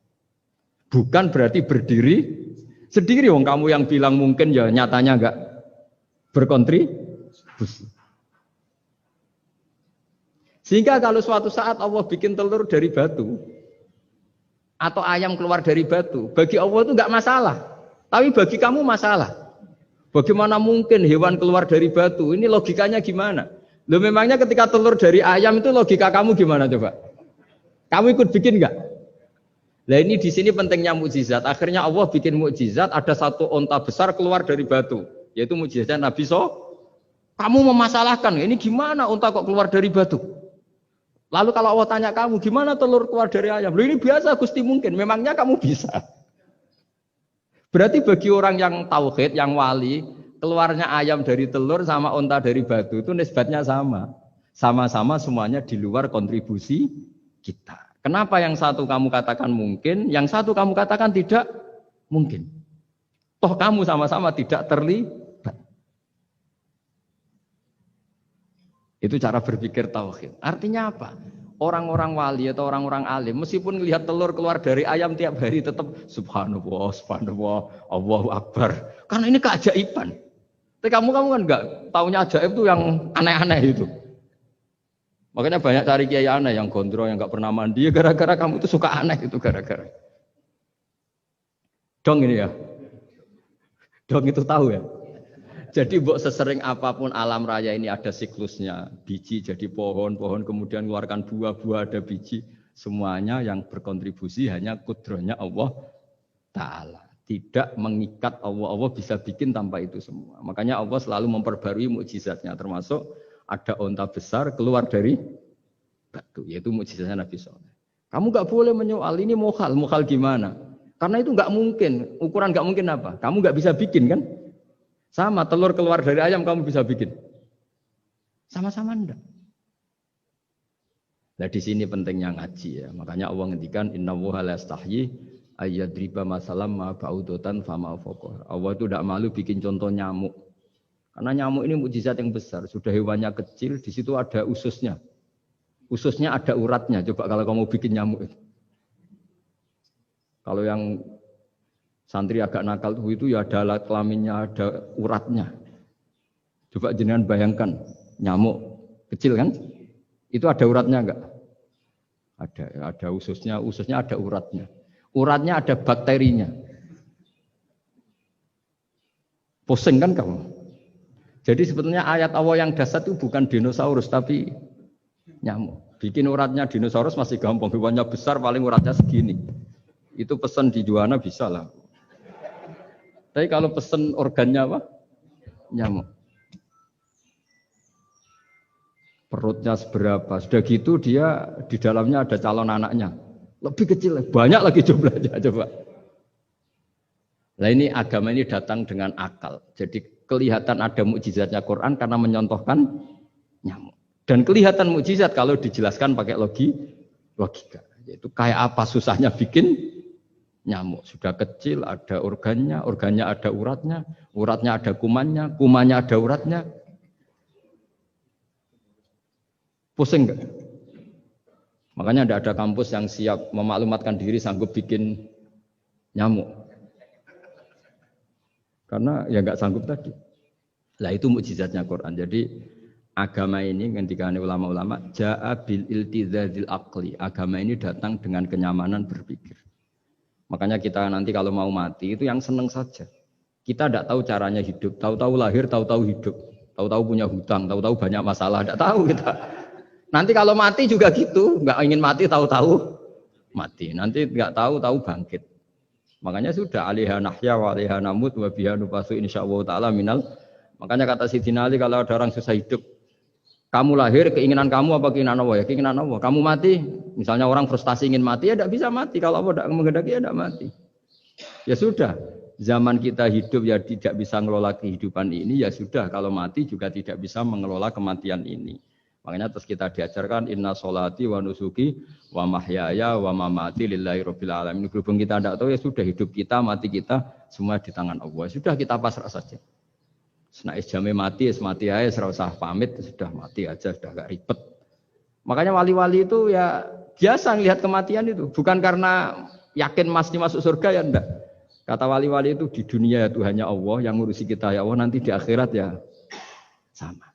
Bukan berarti berdiri sendiri, wong kamu yang bilang mungkin ya nyatanya enggak berkontribusi. Sehingga kalau suatu saat Allah bikin telur dari batu, atau ayam keluar dari batu, bagi Allah itu enggak masalah. Tapi bagi kamu masalah. Bagaimana mungkin hewan keluar dari batu? Ini logikanya gimana? Loh memangnya ketika telur dari ayam itu logika kamu gimana coba? Kamu ikut bikin enggak? Nah ini di sini pentingnya mukjizat. Akhirnya Allah bikin mukjizat, ada satu onta besar keluar dari batu, yaitu mukjizatnya Nabi Kamu memasalahkan, ini gimana onta kok keluar dari batu? Lalu kalau Allah tanya kamu, gimana telur keluar dari ayam? Loh ini biasa Gusti mungkin, memangnya kamu bisa. Berarti bagi orang yang tauhid, yang wali, keluarnya ayam dari telur sama onta dari batu itu nisbatnya sama. Sama-sama semuanya di luar kontribusi kita. Kenapa yang satu kamu katakan mungkin, yang satu kamu katakan tidak mungkin? Toh kamu sama-sama tidak terlibat. Itu cara berpikir tauhid. Artinya apa? Orang-orang wali atau orang-orang alim, meskipun melihat telur keluar dari ayam tiap hari, tetap subhanallah, subhanallah, Allahu Akbar. Karena ini keajaiban. Tapi kamu kan enggak taunya ajaib itu yang aneh-aneh itu. Makanya banyak cari kiai aneh yang gondrong, yang enggak pernah mandi, gara-gara kamu itu suka aneh itu gara-gara. Dong ini ya. Dong itu tahu ya. Jadi mbok sesering apapun alam raya ini ada siklusnya. Biji jadi pohon, pohon kemudian mengeluarkan buah, buah ada biji. Semuanya yang berkontribusi hanya kudrohnya Allah Ta'ala. Tidak mengikat Allah. Allah bisa bikin tanpa itu semua. Makanya Allah selalu memperbarui mukjizatnya. Termasuk ada onta besar keluar dari batu. Yaitu mukjizatnya Nabi Soleh. Kamu gak boleh menyoal ini mukhal. Mukhal gimana? Karena itu gak mungkin. Ukuran gak mungkin apa? Kamu gak bisa bikin kan? Sama telur keluar dari ayam kamu bisa bikin. Sama-sama enggak. Nah di sini pentingnya ngaji ya. Makanya Allah ngendikan innallaha la yastahyi ayyadriba masalam ma ba'udatan fama faqah. Allah itu tidak malu bikin contoh nyamuk. Karena nyamuk ini mukjizat yang besar. Sudah hewannya kecil, di situ ada ususnya. Ususnya ada uratnya. Coba kalau kamu bikin nyamuk itu. Kalau yang santri agak nakal itu ya ada alat kelaminnya, ada uratnya. Coba jenengan bayangkan nyamuk kecil kan? Itu ada uratnya enggak? Ada ususnya ada uratnya. Uratnya ada bakterinya. Pusing kan kamu? Jadi sebetulnya ayat Allah yang dasar itu bukan dinosaurus tapi nyamuk. Bikin uratnya dinosaurus masih gampang, hewannya besar paling uratnya segini. Itu pesan di Juwana bisa lah. Tapi kalau pesen organnya apa? Nyamuk. Perutnya seberapa? Sudah gitu dia di dalamnya ada calon anaknya. Lebih kecil, banyak lagi jumlahnya coba. Nah ini agama ini datang dengan akal. Jadi kelihatan ada mukjizatnya Quran karena menyontohkan nyamuk. Dan kelihatan mukjizat kalau dijelaskan pakai logika. Yaitu kayak apa susahnya bikin nyamuk. Sudah kecil, ada organnya, organnya ada uratnya, uratnya ada kumannya, kumannya ada uratnya. Pusing enggak? Makanya tidak ada kampus yang siap memaklumatkan diri sanggup bikin nyamuk. Karena ya enggak sanggup tadi. Lah itu mukjizatnya Quran. Jadi agama ini ketika ulama-ulama ja'a bil iltizazil aqli. Agama ini datang dengan kenyamanan berpikir. Makanya kita nanti kalau mau mati itu yang seneng saja. Kita tidak tahu caranya hidup, tahu-tahu lahir, tahu-tahu hidup, tahu-tahu punya hutang, tahu-tahu banyak masalah, tidak tahu kita. Nanti kalau mati juga gitu, nggak ingin mati, tahu-tahu mati. Nanti nggak tahu bangkit. Makanya sudah alaiha nahya wa alaiha namut wa biha nubasu insyaallah taala minal. Makanya kata Sidina Ali kalau ada orang susah hidup, kamu lahir keinginan kamu apa keinginan Allah? Ya keinginan Allah. Kamu mati, misalnya orang frustasi ingin mati ya tidak bisa mati. Kalau Allah tidak menghendaki ya tidak mati. Ya sudah, zaman kita hidup ya tidak bisa mengelola kehidupan ini ya sudah. Kalau mati juga tidak bisa mengelola kematian ini. Makanya terus kita diajarkan inna sholati wa nusuki wa mahyaya wa mamati lillahi rabbil alamin. Berhubung kita tidak tahu ya sudah hidup kita, mati kita semua di tangan Allah. Sudah kita pasrah saja. Senaik jamnya mati aja, serasa pamit, sudah mati aja, sudah gak ribet. Makanya wali-wali itu ya biasa ngelihat kematian itu. Bukan karena yakin pasti masuk surga ya enggak. Kata wali-wali itu di dunia itu hanya Allah yang ngurusi kita ya Allah, nanti di akhirat ya sama.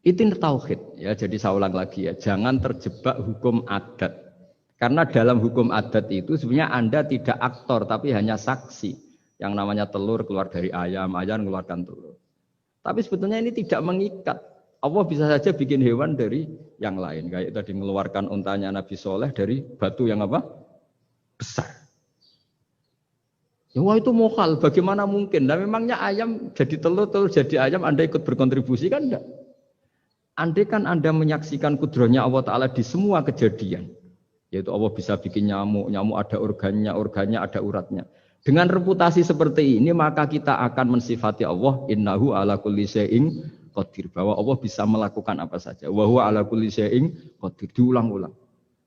Itu tauhid ya. Jadi saya ulang lagi ya, jangan terjebak hukum adat. Karena dalam hukum adat itu sebenarnya Anda tidak aktor tapi hanya saksi. Yang namanya telur keluar dari ayam, ayam mengeluarkan telur. Tapi sebetulnya ini tidak mengikat. Allah bisa saja bikin hewan dari yang lain. Kayak tadi mengeluarkan untanya Nabi Soleh dari batu yang apa? Besar. Ya wah itu mukhal, bagaimana mungkin? Nah memangnya ayam jadi telur, telur jadi ayam, Anda ikut berkontribusi kan enggak? Andai kan Anda menyaksikan kudrohnya Allah Ta'ala di semua kejadian. Yaitu Allah bisa bikin nyamuk, nyamuk ada organnya, organnya ada uratnya. Dengan reputasi seperti ini maka kita akan mensifati Allah innahu ala kulli syai'in qadir, bahwa Allah bisa melakukan apa saja. Wa huwa ala kulli syai'in qadir, diulang-ulang.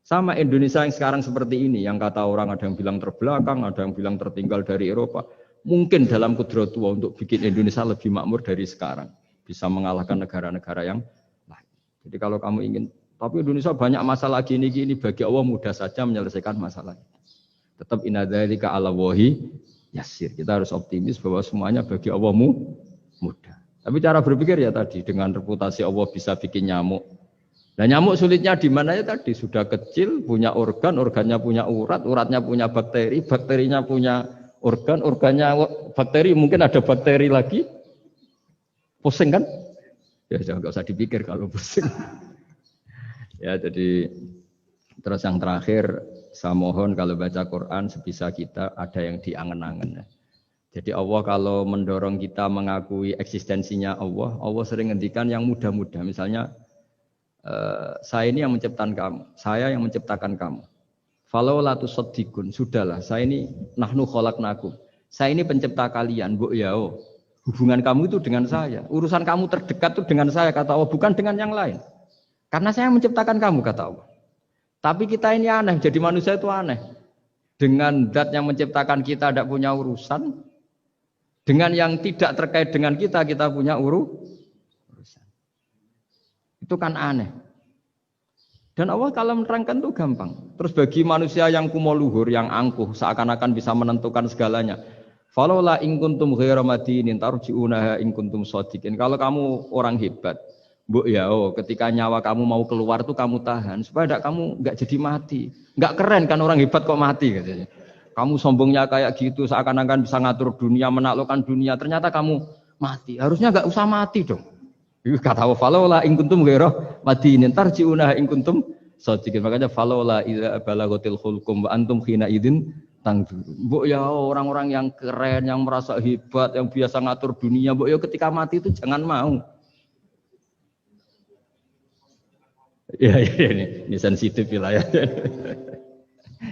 Sama Indonesia yang sekarang seperti ini, yang kata orang ada yang bilang terbelakang, ada yang bilang tertinggal dari Eropa. Mungkin dalam kudrat Allah untuk bikin Indonesia lebih makmur dari sekarang, bisa mengalahkan negara-negara yang lain. Jadi kalau kamu ingin, tapi Indonesia banyak masalah gini-gini, bagi Allah mudah saja menyelesaikan masalah. Tetap inadzalika ala wahi yasir. Kita harus optimis bahwa semuanya bagi Allah mudah. Tapi cara berpikir ya tadi dengan reputasi Allah bisa bikin nyamuk. Nah nyamuk sulitnya di mana ya tadi sudah kecil, punya organ, organnya punya urat, uratnya punya bakteri, bakterinya punya Organnya bakteri, mungkin ada bakteri lagi. Pusing kan? Ya jangan, nggak usah dipikir kalau pusing. Ya jadi terus yang terakhir saya mohon kalau baca Quran sebisa kita ada yang diangen-angen. Jadi Allah kalau mendorong kita mengakui eksistensinya Allah, Allah sering ngendikan yang mudah-mudah. Misalnya saya ini yang menciptakan kamu, saya yang menciptakan kamu. Falau la tusaddiqun, sudahlah, saya ini nahnu khalaqnakum. Saya ini pencipta kalian, Bu Yao. Hubungan kamu itu dengan saya. Urusan kamu terdekat itu dengan saya, kata Allah, bukan dengan yang lain. Karena saya menciptakan kamu, kata Allah. Tapi kita ini aneh, jadi manusia itu aneh. Dengan zat yang menciptakan kita tidak punya urusan, dengan yang tidak terkait dengan kita punya urusan. Itu kan aneh. Dan Allah kalau menerangkan itu gampang. Terus bagi manusia yang kumoluhur, yang angkuh, seakan-akan bisa menentukan segalanya. Falaula in kuntum ghairu madinin tarji'unaha in kuntum shadiqin. Kalau kamu orang hebat, Bu ya, ketika nyawa kamu mau keluar tuh kamu tahan supaya kamu enggak jadi mati. Enggak keren kan orang hebat kok mati katanya. Kamu sombongnya kayak gitu seakan-akan bisa ngatur dunia, menaklukkan dunia, ternyata kamu mati. Harusnya enggak usah mati dong. Kata Allah, falaula in kuntum ghairu madinin tarji'unaha in kuntum shadiqin. Makanya falaula idza balaghatil khulqum wa antum khina idzin tangdur. Mbok ya orang-orang yang keren, yang merasa hebat, yang biasa ngatur dunia, mbok ya ketika mati itu jangan mau. Ya, ini sensitif wilayah.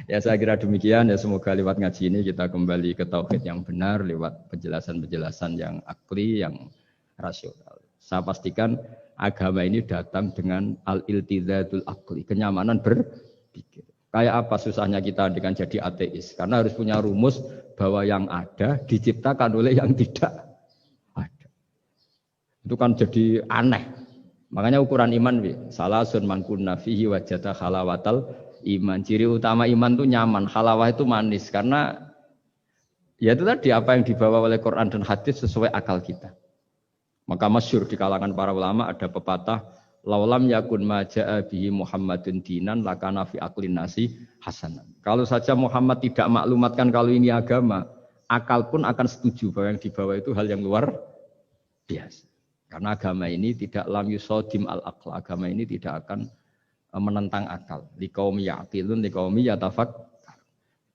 Ya saya kira demikian ya, semoga lewat ngaji ini kita kembali ke tauhid yang benar lewat penjelasan-penjelasan yang akli, yang rasional. Saya pastikan agama ini datang dengan al-iltizadul akli, kenyamanan berpikir. Kayak apa susahnya kita dengan jadi ateis? Karena harus punya rumus bahwa yang ada diciptakan oleh yang tidak ada. Itu kan jadi aneh. Makanya ukuran iman, salasun man kunna fihi wajada halawatal iman. Ciri utama iman itu nyaman, halawah itu manis. Karena ya itu tadi apa yang dibawa oleh Quran dan hadis sesuai akal kita. Maka masyhur di kalangan para ulama ada pepatah, laulam yakun ma ja'a bihi Muhammadun dinan lakana fi aqlin nasi hasanan. Kalau saja Muhammad tidak maklumatkan kalau ini agama, akal pun akan setuju bahwa yang dibawa itu hal yang luar biasa. Karena agama ini tidak lam yusodim al-aql, agama ini tidak akan menentang akal. Liqaumi ya'qilun liqaumi yatafakkar.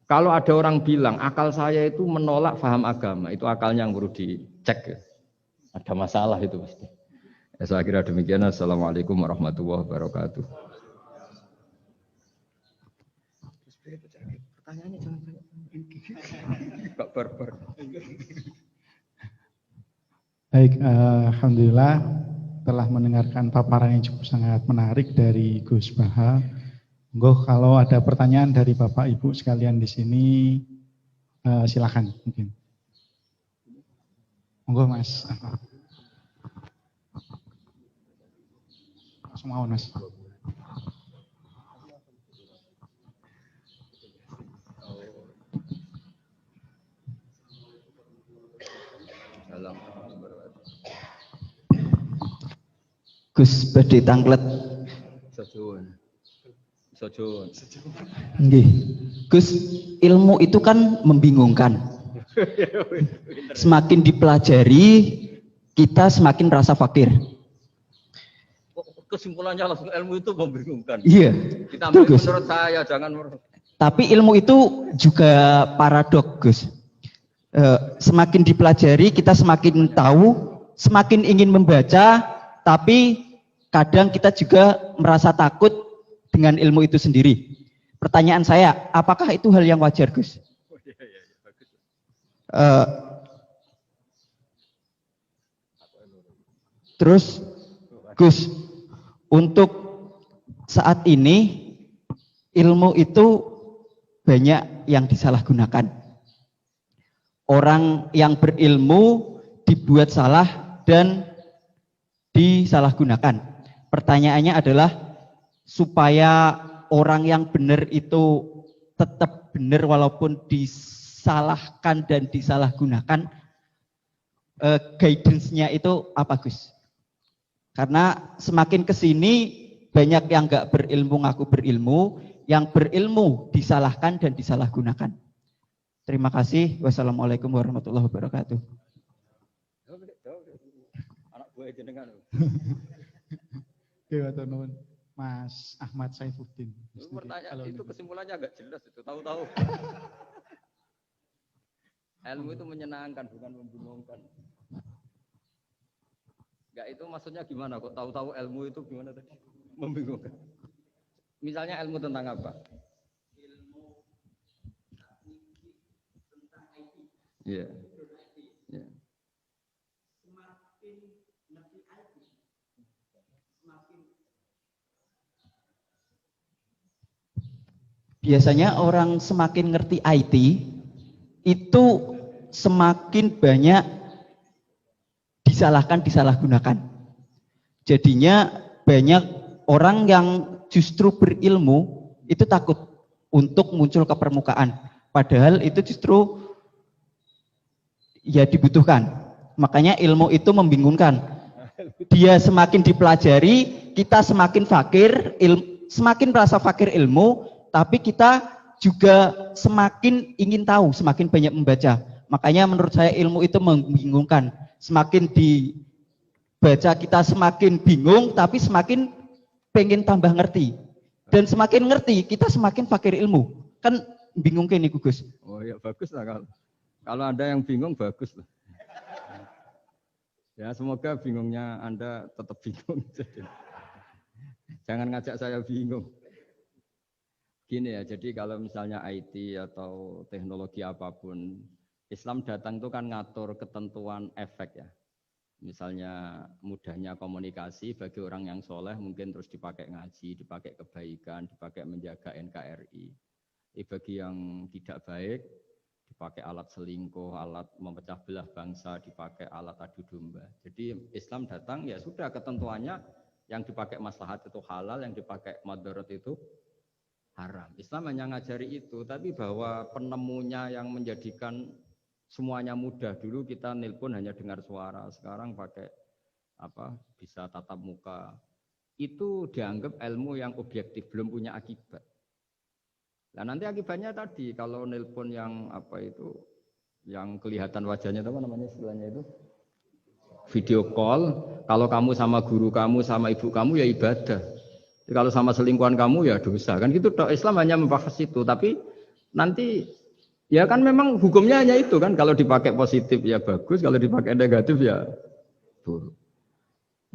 Kalau ada orang bilang akal saya itu menolak faham agama, itu akalnya yang perlu dicek. Ada masalah itu pasti. Ya, saya kira demikian. Assalamualaikum warahmatullahi wabarakatuh. Pertanyaannya jangan Kak Barbar. Baik, alhamdulillah telah mendengarkan paparan yang cukup sangat menarik dari Gus Baha. Monggo kalau ada pertanyaan dari Bapak Ibu sekalian di sini, silakan mungkin. Monggo Mas. Semua Mas. Gus badhe tanglet. Sojon. Nggih. Gus, ilmu itu kan membingungkan. Semakin dipelajari, kita semakin rasa fakir. Kesimpulannya langsung ilmu itu membingungkan. Iya. Kita menurut saya jangan. Tapi ilmu itu juga paradok, Gus. Semakin dipelajari, kita semakin tahu, semakin ingin membaca, tapi kadang kita juga merasa takut dengan ilmu itu sendiri. Pertanyaan saya, apakah itu hal yang wajar, Gus? Terus, Gus, untuk saat ini ilmu itu banyak yang disalahgunakan. Orang yang berilmu dibuat salah dan disalahgunakan. Pertanyaannya adalah supaya orang yang benar itu tetap benar walaupun disalahkan dan disalahgunakan, guidance-nya itu apa, Gus? Karena semakin kesini banyak yang nggak berilmu ngaku berilmu, yang berilmu disalahkan dan disalahgunakan. Terima kasih. Wassalamualaikum warahmatullahi wabarakatuh. Anak buah jenengan. Oke, matur nuwun. Mas Ahmad Saifuddin. Pertanyaan itu kesimpulannya agak jelas itu, tahu-tahu. Ilmu itu menyenangkan, bukan membingungkan. Enggak, itu maksudnya gimana kok tahu-tahu ilmu itu gimana tadi? Membingungkan. Misalnya ilmu tentang apa? Ilmu tentang IT. Iya. Yeah. Semakin ngerti IT, semakin biasanya orang semakin ngerti IT itu semakin banyak disalahgunakan. Jadinya banyak orang yang justru berilmu itu takut untuk muncul ke permukaan. Padahal itu justru ya dibutuhkan. Makanya ilmu itu membingungkan. Dia semakin dipelajari, kita semakin fakir, semakin merasa fakir ilmu, tapi kita juga semakin ingin tahu, semakin banyak membaca. Makanya menurut saya ilmu itu membingungkan. Semakin dibaca kita semakin bingung, tapi semakin pengen tambah ngerti. Dan semakin ngerti, kita semakin fakir ilmu. Kan bingung kan nih Gus? Oh ya bagus lah kalau ada yang bingung bagus lah. Ya semoga bingungnya Anda tetap bingung. Jangan ngajak saya bingung. Gini ya, jadi kalau misalnya IT atau teknologi apapun, Islam datang itu kan ngatur ketentuan efek ya. Misalnya mudahnya komunikasi bagi orang yang soleh mungkin terus dipakai ngaji, dipakai kebaikan, dipakai menjaga NKRI. Bagi yang tidak baik, dipakai alat selingkuh, alat memecah belah bangsa, dipakai alat adu domba. Jadi Islam datang ya sudah ketentuannya yang dipakai maslahat itu halal, yang dipakai madarat itu haram. Islam hanya ngajari itu, tapi bahwa penemunya yang menjadikan semuanya mudah. Dulu kita nelpon hanya dengar suara, sekarang pakai apa? Bisa tatap muka. Itu dianggap ilmu yang objektif, belum punya akibat. Nah, nanti akibatnya tadi kalau nelpon yang apa itu yang kelihatan wajahnya apa namanya istilahnya itu? Video call, kalau kamu sama guru kamu sama ibu kamu ya ibadah. Kalau sama selingkuhan kamu ya dosa kan gitu. Islam hanya membahas itu, tapi nanti ya kan memang hukumnya hanya itu kan. Kalau dipakai positif ya bagus, kalau dipakai negatif ya buruk.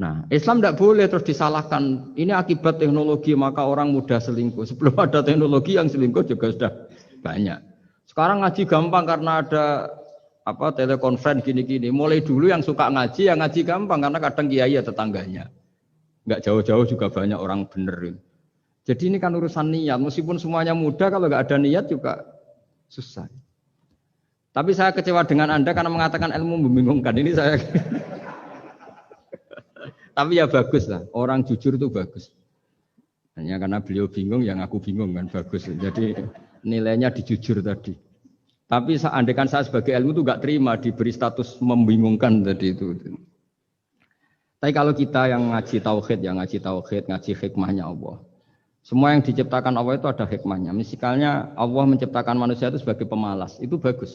Nah, Islam tidak boleh terus disalahkan. Ini akibat teknologi maka orang mudah selingkuh. Sebelum ada teknologi yang selingkuh juga sudah banyak. Sekarang ngaji gampang karena ada apa telekonferensi gini-gini. Mulai dulu yang suka ngaji, yang ngaji gampang karena kadang kiai ya tetangganya. Enggak jauh-jauh juga banyak orang bener. Jadi ini kan urusan niat. Meskipun semuanya mudah, kalau enggak ada niat juga susah. Tapi saya kecewa dengan Anda karena mengatakan ilmu membingungkan. Ini saya. Tapi ya bagus lah. Orang jujur itu bagus. Hanya karena beliau bingung, yang aku bingung kan bagus. Jadi nilainya dijujur tadi. Tapi andaikan saya sebagai ilmu itu enggak terima diberi status membingungkan tadi itu. Tapi kalau kita yang ngaji tauhid, ngaji hikmahnya Allah. Semua yang diciptakan Allah itu ada hikmahnya. Misalnya Allah menciptakan manusia itu sebagai pemalas, itu bagus.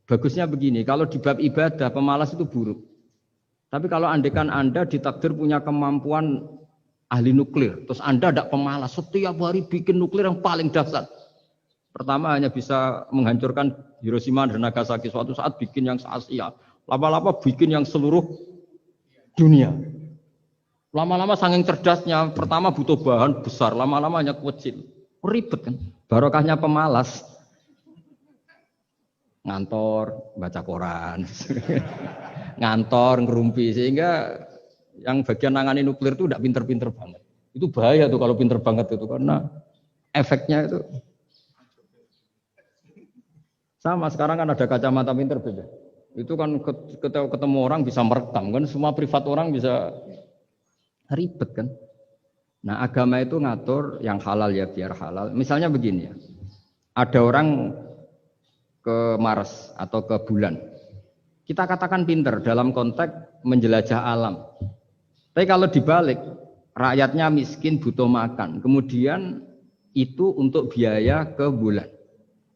Bagusnya begini, kalau di bab ibadah pemalas itu buruk. Tapi kalau andaikan Anda ditakdir punya kemampuan ahli nuklir, terus Anda tidak pemalas, setiap hari bikin nuklir yang paling dahsyat. Pertama hanya bisa menghancurkan Hiroshima dan Nagasaki, suatu saat bikin yang se-Asia. Lama-lama bikin yang seluruh dunia. Lama-lama saking cerdasnya, pertama butuh bahan besar, lama-lama hanya kecil. Ribet kan? Barokahnya pemalas. Ngantor, baca koran. Ngantor, ngerumpi. Sehingga yang bagian nangani nuklir itu tidak pinter-pinter banget. Itu bahaya tuh kalau pinter banget itu, karena efeknya itu. Sama, sekarang kan ada kacamata pinter beda. Itu kan ketemu orang bisa merekam kan, semua privat orang bisa ribet kan. Nah agama itu ngatur yang halal ya biar halal. Misalnya begini ya, ada orang ke Mars atau ke bulan. Kita katakan pinter dalam konteks menjelajah alam. Tapi kalau dibalik, rakyatnya miskin butuh makan. Kemudian itu untuk biaya ke bulan.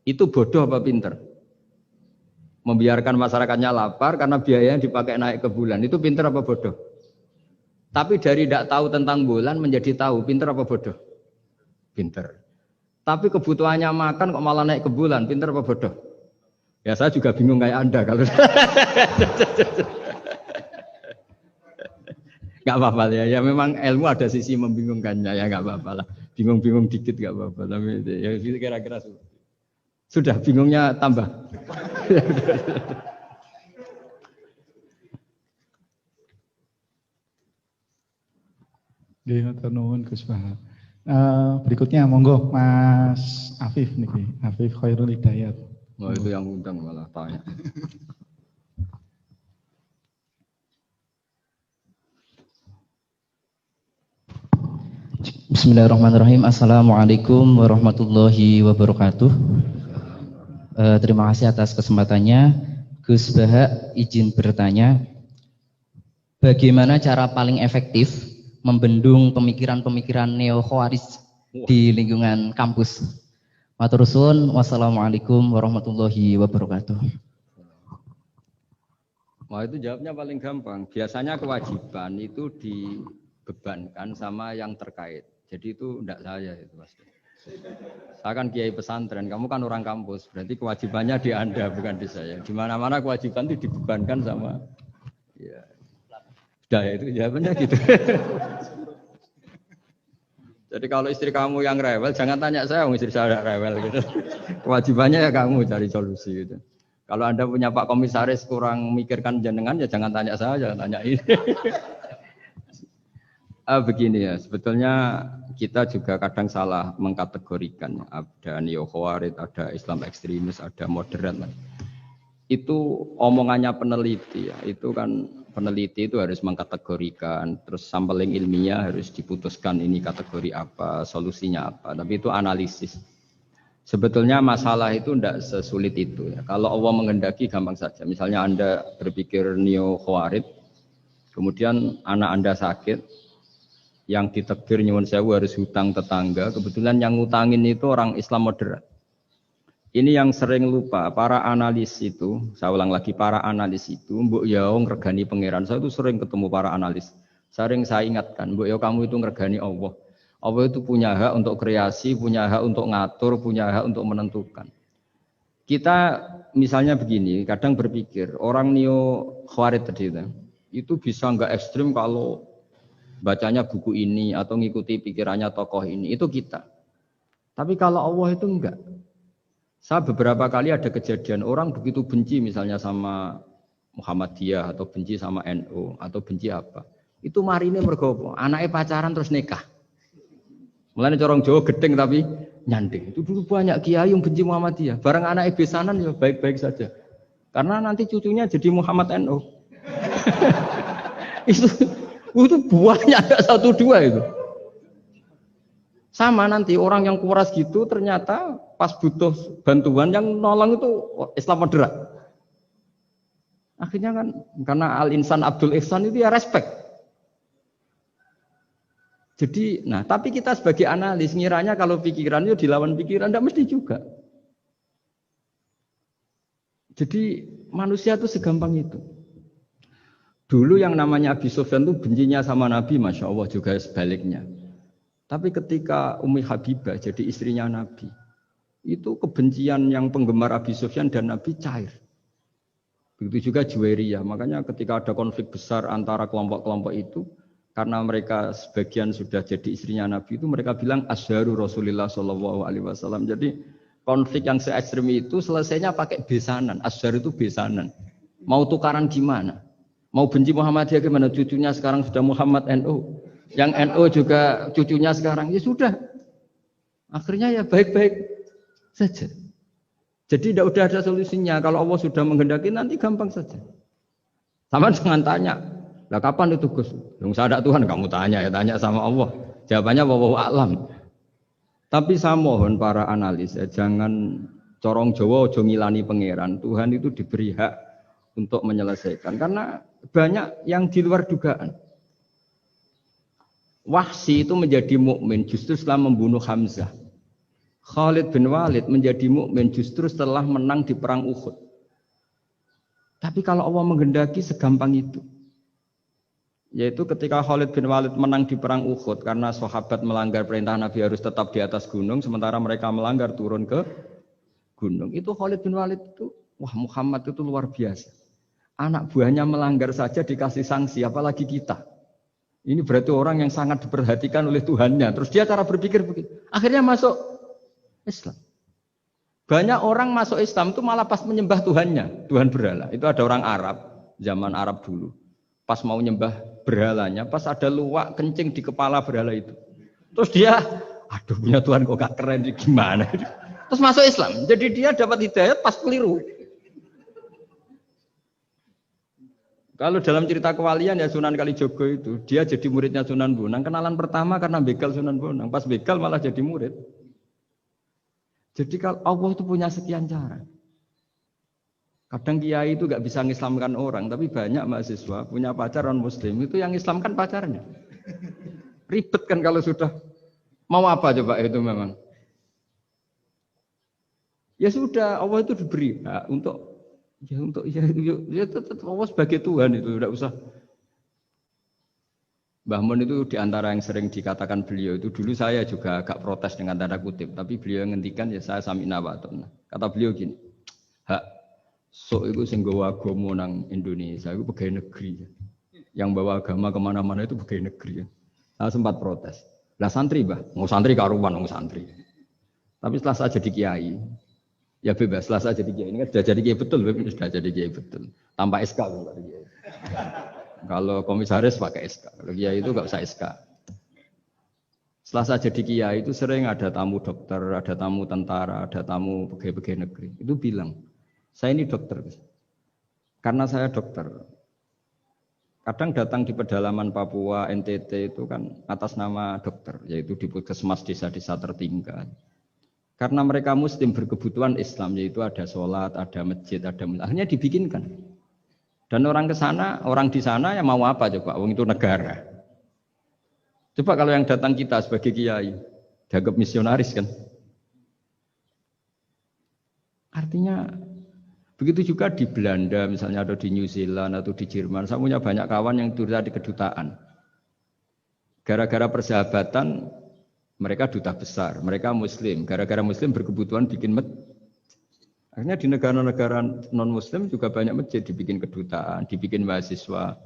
Itu bodoh apa pinter? Membiarkan masyarakatnya lapar karena biayanya dipakai naik ke bulan. Itu pinter apa bodoh? Tapi dari tidak tahu tentang bulan menjadi tahu, pinter apa bodoh? Pinter. Tapi kebutuhannya makan kok malah naik ke bulan, pinter apa bodoh? Ya saya juga bingung kayak Anda kalau nggak apa-apa ya memang ilmu ada sisi membingungkannya ya nggak apa-apa lah. Bingung-bingung dikit nggak apa-apa, tapi ya kira-kira sudah bingungnya tambah. Nuwun Gus Baha. Berikutnya monggo Mas Afif niki, Afif Khairul Hidayat. Oh, itu yang undang malah tanya. Bismillahirrahmanirrahim. Assalamualaikum warahmatullahi wabarakatuh. Terima kasih atas kesempatannya. Gus Baha izin bertanya, bagaimana cara paling efektif membendung pemikiran-pemikiran neo-khawarij di lingkungan kampus? Matur suwun. Wassalamualaikum warahmatullahi wabarakatuh. Wah, itu jawabnya paling gampang. Biasanya kewajiban itu dibebankan sama yang terkait. Jadi itu enggak saya itu pasti. Saya kan kiai pesantren, kamu kan orang kampus, berarti kewajibannya di Anda bukan di saya. Di mana-mana kewajiban itu dibebankan sama ya. Sudah ya, itu jawabannya gitu. Jadi kalau istri kamu yang rewel, jangan tanya saya, istri saya rewel gitu. Kewajibannya ya kamu cari solusi gitu. Kalau Anda punya Pak Komisaris kurang mikirkan jenengan, ya jangan tanya saya, jangan tanya ini. Begini ya, sebetulnya kita juga kadang salah mengkategorikan. Ada neo-khawarij, ada Islam ekstremis, ada moderat. Itu omongannya peneliti ya, itu kan peneliti itu harus mengkategorikan, terus sampling ilmiah harus diputuskan ini kategori apa, solusinya apa. Tapi itu analisis. Sebetulnya masalah itu tidak sesulit itu ya. Kalau Allah menghendaki gampang saja. Misalnya Anda berpikir neo-khawarij, kemudian anak Anda sakit, yang ditakdir nyuwun sewu harus hutang tetangga, kebetulan yang ngutangin itu orang Islam moderat. Ini yang sering lupa, para analis itu, saya ulang lagi, para analis itu, mbok ya ngregani pangeran. Saya itu sering ketemu para analis. Sering saya ingatkan, mbok ya kamu itu ngregani Allah. Allah itu punya hak untuk kreasi, punya hak untuk ngatur, punya hak untuk menentukan. Kita misalnya begini, kadang berpikir, orang neo-khawarij tadi itu bisa enggak ekstrim kalau bacanya buku ini atau ngikuti pikirannya tokoh ini, itu kita. Tapi kalau Allah itu enggak. Saya beberapa kali ada kejadian orang begitu benci misalnya sama Muhammadiyah atau benci sama NU atau benci apa. Itu marine mergo anaknya pacaran terus nikah. Mulane corong Jawa gedeng tapi nyanding. Itu dulu banyak kiai yang benci Muhammadiyah. Barang anaknya besanan ya baik-baik saja. Karena nanti cucunya jadi Muhammad NU. Itu buahnya ada 1-2 itu. Sama nanti orang yang kuras gitu ternyata pas butuh bantuan yang nolong itu Islam moderat. Akhirnya kan karena Al-Insan Abdul Ihsan itu ya respect. Jadi, nah tapi kita sebagai analis ngiranya kalau pikiran itu dilawan pikiran, tidak mesti juga. Jadi manusia itu segampang itu. Dulu yang namanya Abi Sufyan itu bencinya sama Nabi, Masya Allah juga sebaliknya. Tapi ketika Ummi Habibah jadi istrinya Nabi, itu kebencian yang penggemar Abi Sufyan dan Nabi cair. Begitu juga Juwairiyah. Makanya ketika ada konflik besar antara kelompok-kelompok itu, karena mereka sebagian sudah jadi istrinya Nabi itu, mereka bilang Asharu Rasulullah SAW. Jadi konflik yang se-ekstrem itu selesainya pakai besanan. Ashar itu besanan. Mau tukaran gimana? Mau benci Muhammadiyah gimana? Cucunya sekarang sudah Muhammad NU. Yang NU juga cucunya sekarang. Ya sudah. Akhirnya ya baik-baik saja. Jadi tidak udah ada solusinya. Kalau Allah sudah menghendaki nanti gampang saja. Sama jangan tanya. Lah kapan itu Gus? Yang sadar Tuhan kamu tanya ya, tanya sama Allah. Jawabannya wallahu a'lam. Tapi saya mohon para analis ya, jangan corong Jawa aja ngilani pangeran. Tuhan itu diberi hak untuk menyelesaikan karena banyak yang di luar dugaan. Wahsy itu menjadi mukmin justru setelah membunuh Hamzah. Khalid bin Walid menjadi mukmin justru setelah menang di perang Uhud. Tapi kalau Allah menghendaki segampang itu. Yaitu ketika Khalid bin Walid menang di perang Uhud karena sahabat melanggar perintah Nabi harus tetap di atas gunung sementara mereka melanggar turun ke gunung. Itu Khalid bin Walid itu, wah Muhammad itu luar biasa. Anak buahnya melanggar saja dikasih sanksi, apalagi kita. Ini berarti orang yang sangat diperhatikan oleh Tuhannya. Terus dia cara berpikir begitu. Akhirnya masuk Islam. Banyak orang masuk Islam itu malah pas menyembah Tuhannya, Tuhan berhala. Itu ada orang Arab, zaman Arab dulu. Pas mau nyembah berhalanya, pas ada luwak kencing di kepala berhala itu. Terus dia, aduh punya Tuhan kok gak keren, gimana? Terus masuk Islam. Jadi dia dapat hidayat pas keliru. Kalau dalam cerita kewalian ya Sunan Kalijogo itu, dia jadi muridnya Sunan Bonang. Kenalan pertama karena begal Sunan Bonang. Pas begal malah jadi murid. Jadi kalau Allah itu punya sekian cara. Kadang kiai itu gak bisa mengislamkan orang, tapi banyak mahasiswa punya pacar non muslim itu yang Islamkan pacarnya. Ribet kan kalau sudah mau apa coba itu memang. Ya sudah, Allah itu diberi hak ya tetap Allah sebagai Tuhan itu tidak usah. Mbah Mun itu diantara yang sering dikatakan beliau itu dulu saya juga agak protes dengan tanda kutip, tapi beliau ngendikan ya saya sami'na wa ata'na. Kata beliau gini, hak sok itu sing gawa agama nang Indonesia itu pegawai negeri. Yang bawa agama kemana-mana itu pegawai negeri. Saya sempat protes. Lah santri bah, mau santri karuan mau santri. Tapi setelah saya jadi kiai, ya bebas. Setelah saya jadi kiai ini kan sudah jadi kiai betul, sudah jadi kiai betul. Tanpa SK kan kiai. Kalau komisaris pakai SK, kalau kiai itu nggak usah SK. Setelah saya jadi kiai itu sering ada tamu dokter, ada tamu tentara, ada tamu pegawai-pegawai negeri. Itu bilang, saya ini dokter, karena saya dokter. Kadang datang di pedalaman Papua, NTT itu kan atas nama dokter, yaitu di puskesmas desa-desa tertinggal. Karena mereka Muslim berkebutuhan Islam, yaitu ada sholat, ada masjid, ada akhirnya dibikinkan. Dan orang ke sana, orang di sana yang mau apa coba? Wong itu negara. Coba kalau yang datang kita sebagai kiai, dianggap misionaris kan? Artinya begitu juga di Belanda misalnya atau di New Zealand atau di Jerman. Saya punya banyak kawan yang turut di kedutaan. Gara-gara persahabatan mereka duta besar, mereka Muslim. Gara-gara Muslim berkebutuhan bikin masjid. Akhirnya di negara-negara non-Muslim juga banyak masjid dibikin kedutaan, dibikin mahasiswa.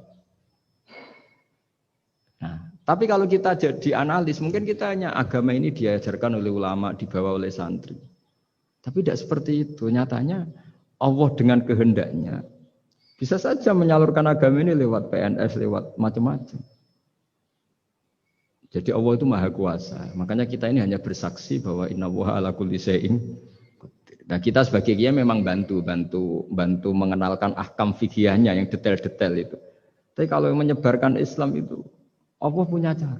Nah, tapi kalau kita jadi analis, mungkin kita hanya agama ini diajarkan oleh ulama, dibawa oleh santri. Tapi tidak seperti itu. Nyatanya Allah dengan kehendaknya bisa saja menyalurkan agama ini lewat PNS, lewat macam-macam. Jadi Allah itu maha kuasa. Makanya kita ini hanya bersaksi bahwa innallaha ala kulli syai'in. Nah kita sebagai kiai memang bantu mengenalkan ahkam fikihnya yang detail-detail itu. Tapi kalau menyebarkan Islam itu Allah punya cara.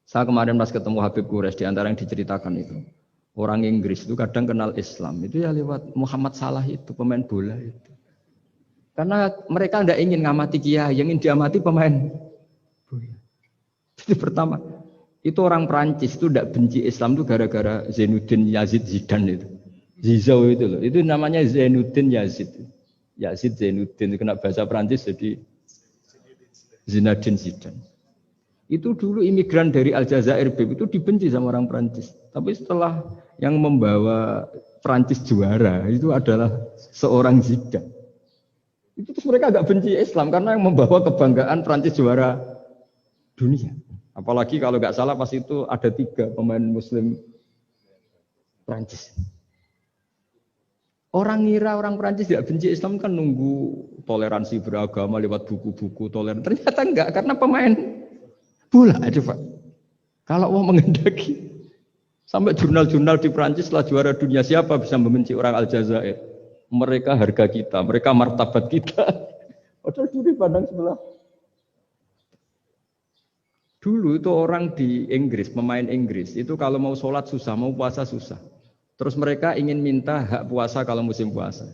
Saya kemarin pas ketemu Habib Quraisy di antara yang diceritakan itu. Orang Inggris itu kadang kenal Islam itu ya lewat Muhammad Salah itu pemain bola itu. Karena mereka tidak ingin ngamati kiai, yang ingin diamati pemain bola. Jadi pertama itu orang Prancis itu tidak benci Islam itu gara-gara Zainuddin Yazid Zidane itu. Zizou itu loh. Itu namanya Zainuddin Yazid. Yazid Zainuddin kena bahasa Prancis jadi Zinedine Zidane. Itu dulu imigran dari Aljazair itu dibenci sama orang Prancis. Tapi setelah yang membawa Prancis juara itu adalah seorang Zidane. Itu terus mereka agak benci Islam karena yang membawa kebanggaan Prancis juara dunia. Apalagi kalau nggak salah pas itu ada 3 pemain Muslim Prancis. Orang ngira orang Prancis tidak benci Islam kan nunggu toleransi beragama lewat buku-buku toleran. Ternyata enggak karena pemain bola aja Pak. Kalau mau mengendaki sampai jurnal-jurnal di Prancis setelah juara dunia siapa bisa membenci orang Aljazair? Mereka harga kita, mereka martabat kita. Padahal dulu pandang sebelah. Dulu itu orang di Inggris, pemain Inggris, itu kalau mau sholat susah, mau puasa susah. Terus mereka ingin minta hak puasa kalau musim puasa.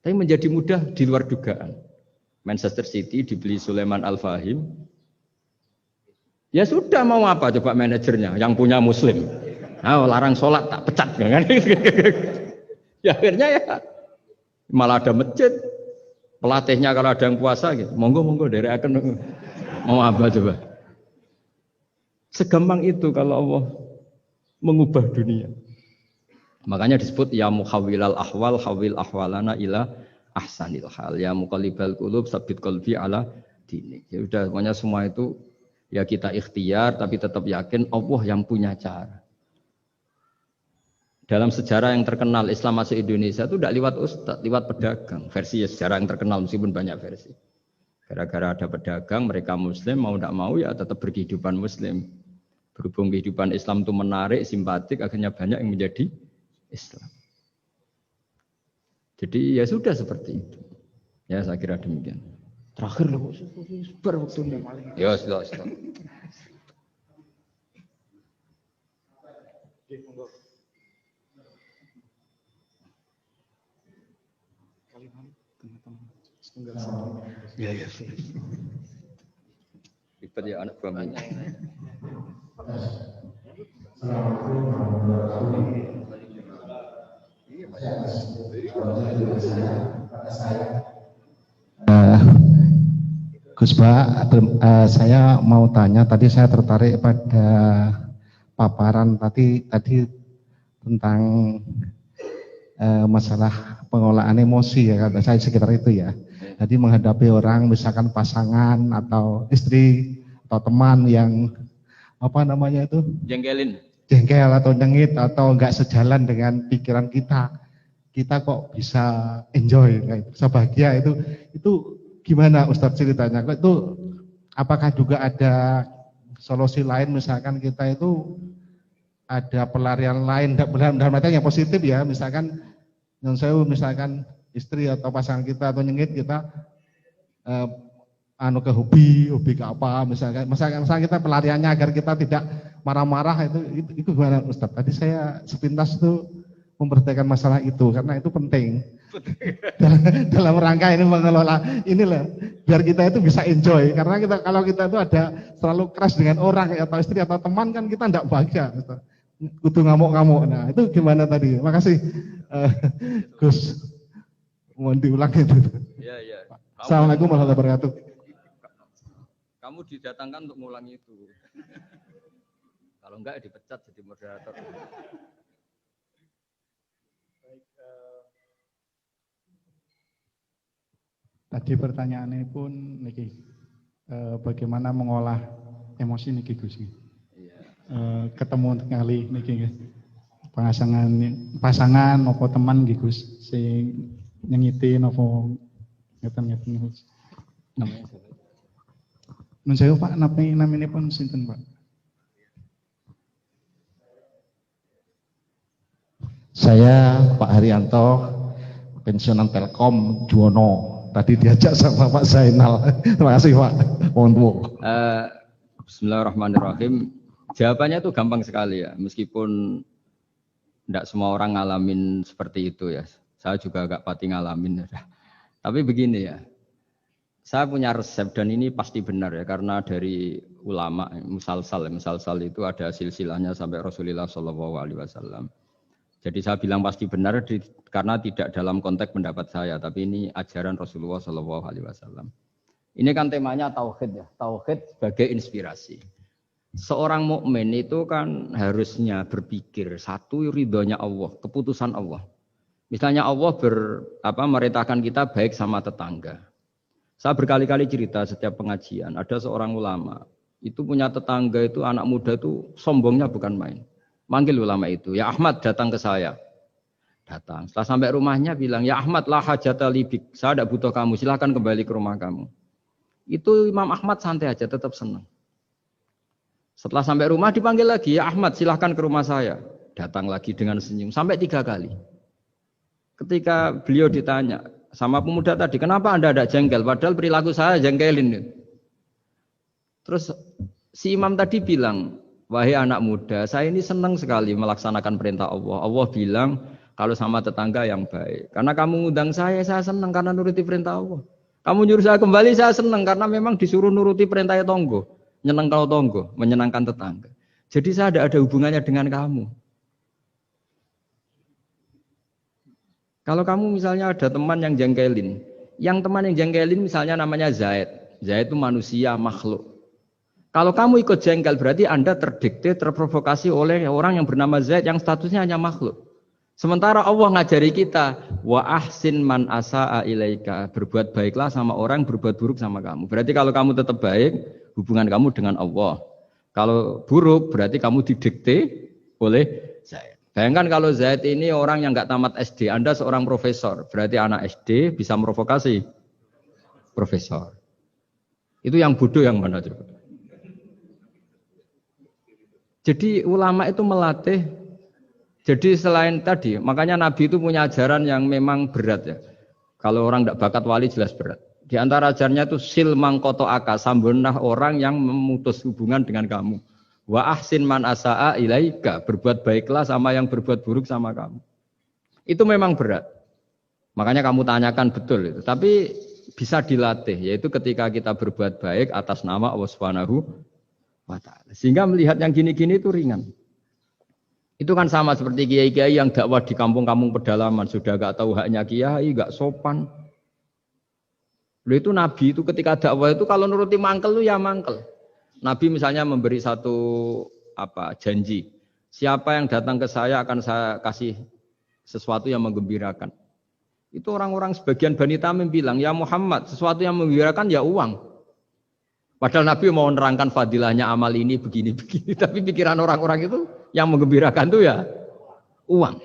Tapi menjadi mudah di luar dugaan. Manchester City dibeli Sulaiman Al-Fahim. Ya sudah mau apa coba manajernya yang punya Muslim. Nah, larang sholat tak pecat kan? Ya akhirnya ya malah ada masjid. Pelatihnya kalau ada yang puasa gitu, monggo dari akan mau apa coba. Segampang itu kalau Allah mengubah dunia. Makanya disebut ya muhawwilal ahwal hawil ahwalana ila ahsanil hal. Ya muqallibal qulub sabit qalbi ala dinik. Ya udah pokoknya semua itu ya kita ikhtiar tapi tetap yakin Allah yang punya cara. Dalam sejarah yang terkenal Islam masuk Indonesia itu tidak lewat ustadz, lewat pedagang. Versi ya sejarah yang terkenal meskipun banyak versi. Gara-gara ada pedagang, mereka Muslim mau tidak mau ya tetap berkehidupan Muslim. Berhubung kehidupan Islam itu menarik, simpatik, akhirnya banyak yang menjadi Islam. Jadi ya sudah seperti itu. Ya saya kira demikian. Terakhir loh, waktunya. Ya sudah. Ya. Ribet ya anak buahnya. Gus Bah, saya mau tanya, tadi saya tertarik pada paparan tadi tentang masalah pengolahan emosi ya, kata saya sekitar itu ya. Jadi menghadapi orang misalkan pasangan atau istri atau teman yang apa namanya itu jengkel atau nyengit atau enggak sejalan dengan pikiran kita kok bisa enjoy, bisa bahagia, itu gimana Ustadz ceritanya? Itu apakah juga ada solusi lain, misalkan kita itu ada pelarian lain dalam arti yang positif ya, misalkan misalkan istri atau pasangan kita atau nyengit kita ke hobi ke apa, misalkan kita pelariannya agar kita tidak marah-marah, itu gimana Ustadz? Tadi saya sepintas itu memperhatikan masalah itu karena itu penting dalam rangka ini mengelola inilah biar kita itu bisa enjoy, karena kalau kita itu ada selalu keras dengan orang atau istri atau teman kan kita tidak bahagia, kudu ngamuk-ngamuk. Nah itu gimana tadi? Makasih Gus, mohon diulang itu. Ya. Assalamualaikum warahmatullahi wabarakatuh. Kamu didatangkan untuk ngulangi itu. Kalau enggak dipecat jadi moderator. Tadi pertanyaannya pun niki, bagaimana mengolah emosi niki Gus? Ketemu kali niki pasangan opo teman nggih Gus sing nyengiti opo ngeten Gus. Nun saya Pak, namanya pun sinten Pak? Saya Pak Haryanto, pensiunan Telkom Juwono. Tadi diajak sama Pak Zainal. Terima kasih Pak. Mohon. Bismillahirrahmanirrahim. Jawabannya itu gampang sekali ya. Meskipun tidak semua orang ngalamin seperti itu ya. Saya juga agak pati ngalamin. Tapi begini ya. Saya punya resep dan ini pasti benar ya. Karena dari ulama musalsal itu ada silsilahnya sampai Rasulullah SAW. Jadi saya bilang pasti benar karena tidak dalam konteks pendapat saya, tapi ini ajaran Rasulullah SAW. Ini kan temanya tauhid ya, tauhid sebagai inspirasi. Seorang mukmin itu kan harusnya berpikir satu ridhonya Allah, keputusan Allah. Misalnya Allah merintahkan kita baik sama tetangga. Saya berkali-kali cerita setiap pengajian, ada seorang ulama itu punya tetangga itu anak muda itu sombongnya bukan main. Manggil ulama itu, ya Ahmad datang ke saya. Datang. Setelah sampai rumahnya bilang, ya Ahmad lah hajata libik. Saya tidak butuh kamu, silahkan kembali ke rumah kamu. Itu Imam Ahmad santai aja, tetap senang. Setelah sampai rumah dipanggil lagi, ya Ahmad silahkan ke rumah saya. Datang lagi dengan senyum, sampai 3 kali. Ketika beliau ditanya sama pemuda tadi, kenapa Anda tidak jengkel? Padahal perilaku saya jengkelin. Terus si imam tadi bilang, wahai anak muda, saya ini senang sekali melaksanakan perintah Allah. Allah bilang kalau sama tetangga yang baik. Karena kamu ngundang saya senang karena nuruti perintah Allah. Kamu nyuruh saya kembali, saya senang karena memang disuruh nuruti perintah tonggo. Nyenang kalau tonggo, menyenangkan tetangga. Jadi saya tidak ada hubungannya dengan kamu. Kalau kamu misalnya ada teman yang jengkelin, misalnya namanya Zaid. Zaid itu manusia, makhluk. Kalau kamu ikut jengkel berarti Anda terdikte, terprovokasi oleh orang yang bernama Zaid yang statusnya hanya makhluk. Sementara Allah ngajari kita, wa ahsin man asa'a ilaika, berbuat baiklah sama orang, berbuat buruk sama kamu. Berarti kalau kamu tetap baik, hubungan kamu dengan Allah. Kalau buruk berarti kamu didikte oleh Zaid. Bayangkan kalau Zaid ini orang yang nggak tamat SD, Anda seorang profesor, berarti anak SD bisa merovokasi profesor. Itu yang bodoh yang mana coba? Jadi ulama itu melatih. Jadi selain tadi, makanya Nabi itu punya ajaran yang memang berat ya. Kalau orang tidak bakat wali jelas berat. Di antara ajarannya itu sil mangkoto aka, sambunah orang yang memutus hubungan dengan kamu. Wa ahsin man asa'a ilaika, berbuat baiklah sama yang berbuat buruk sama kamu. Itu memang berat. Makanya kamu tanyakan betul itu. Tapi bisa dilatih, yaitu ketika kita berbuat baik atas nama Allah Subhanahu wa ta'ala. Sehingga melihat yang gini-gini itu ringan. Itu kan sama seperti kiai-kiai yang dakwah di kampung-kampung pedalaman, sudah gak tahu haknya kiai, gak sopan. Lalu itu Nabi itu ketika dakwah itu kalau nuruti mangkel itu ya mangkel. Nabi misalnya memberi satu janji. Siapa yang datang ke saya akan saya kasih sesuatu yang menggembirakan. Itu orang-orang sebagian Bani Tamim bilang, ya Muhammad, sesuatu yang menggembirakan ya uang. Padahal Nabi mau menerangkan fadilahnya amal ini begini-begini. Tapi pikiran orang-orang itu yang menggembirakan itu ya uang.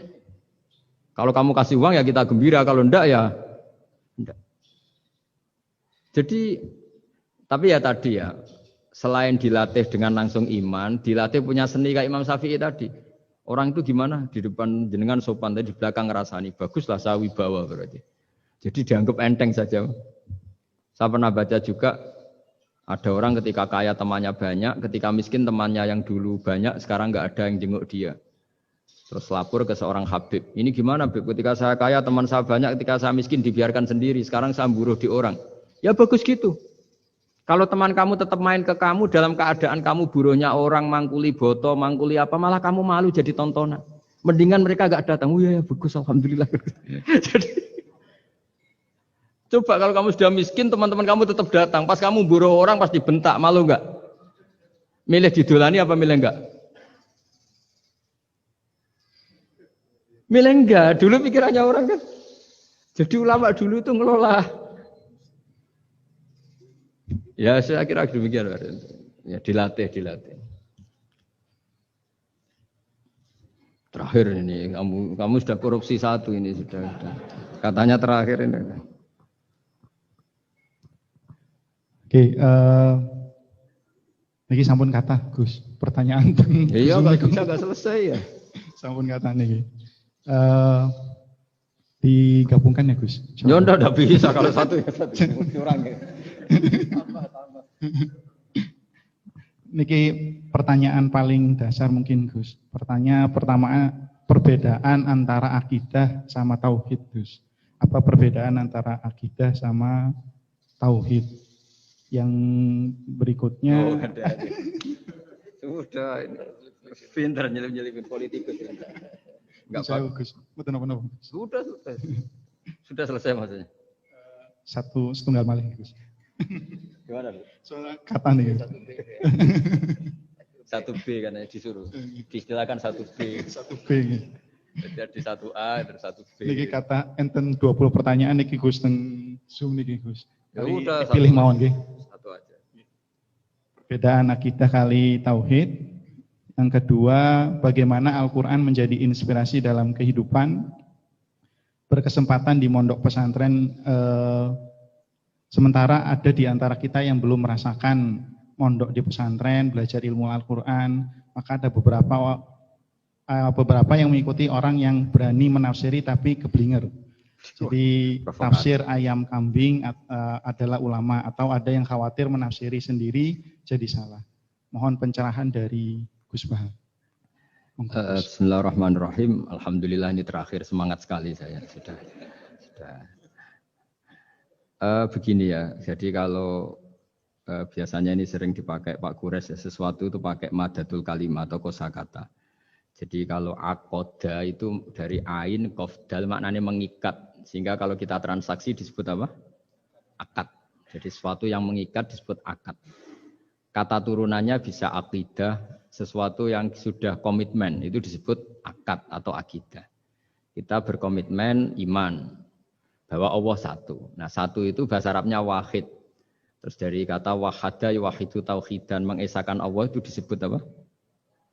Kalau kamu kasih uang ya kita gembira, kalau enggak ya enggak. Jadi, tapi ya tadi ya, selain dilatih dengan langsung iman, dilatih punya seni kayak Imam Syafi'i tadi. Orang itu gimana? Di depan jenengan sopan, tapi di belakang ngerasani. Baguslah saya wibawa berarti. Jadi dianggap enteng saja. Saya pernah baca juga, ada orang ketika kaya temannya banyak, ketika miskin temannya yang dulu banyak, sekarang nggak ada yang jenguk dia. Terus lapor ke seorang Habib. Ini gimana Habib? Ketika saya kaya teman saya banyak, ketika saya miskin dibiarkan sendiri. Sekarang saya buruh di orang. Ya bagus gitu. Kalau teman kamu tetap main ke kamu dalam keadaan kamu buruhnya orang, mangkuli boto, mangkuli apa, malah kamu malu jadi tontonan. Mendingan mereka nggak datang. Oh ya bagus, alhamdulillah. Jadi coba kalau kamu sudah miskin, teman-teman kamu tetap datang. Pas kamu buruh orang, pasti bentak. Malu enggak? Milih didolani apa milih enggak? Milih enggak. Dulu pikirannya orang kan. Jadi ulama dulu itu ngelola. Ya saya kira demikian. Ya dilatih. Terakhir ini, kamu sudah korupsi satu ini sudah. Katanya terakhir ini. Oke, lagi sampun kata Gus, pertanyaan iya nggak selesai ya. Sampun kata nih, digabungkan ya Gus. Ya enggak bisa kalau satu ya satu kurang ya. Niki pertanyaan paling dasar mungkin Gus. Pertanyaan pertama, perbedaan antara akidah sama tauhid Gus. Apa perbedaan antara akidah sama tauhid? Yang berikutnya sudah ini pintar nyelip-nyelipin politikus. Enggak bagus. Betul. Sudah selesai maksudnya. Setunggal malih Gus. Gimana, Bu? Soalnya kata nih. 1B kan disuruh. Diistilahkan 1B. 1B. Jadi 1A dan 1B. Niki kata enten 20 pertanyaan niki Gus teng Zoom niki Gus. Ya udah pilih mawon nggih. Satu aja. Perbedaan akidah kali tauhid. Yang kedua, bagaimana Al-Qur'an menjadi inspirasi dalam kehidupan. Berkesempatan di mondok pesantren sementara ada di antara kita yang belum merasakan mondok di pesantren, belajar ilmu Al-Qur'an, maka ada beberapa yang mengikuti orang yang berani menafsiri tapi keblinger. Jadi tafsir ayam kambing adalah ulama, atau ada yang khawatir menafsiri sendiri jadi salah. Mohon pencerahan dari Gus Bahar. Bismillahirrahmanirrahim. Alhamdulillah ini terakhir, semangat sekali saya sudah. Begini ya. Jadi kalau biasanya ini sering dipakai Pak Kures ya, sesuatu itu pakai madatul kalimah atau kosakata. Jadi kalau aqoda itu dari ain, qaf, dal maknanya mengikat. Sehingga kalau kita transaksi disebut apa? Akad. Jadi sesuatu yang mengikat disebut akad. Kata turunannya bisa akidah, sesuatu yang sudah komitmen itu disebut akad atau akidah. Kita berkomitmen iman bahwa Allah satu. Nah satu itu bahasa Arabnya wahid. Terus dari kata wahada wahidu tauhidan, mengesahkan Allah itu disebut apa?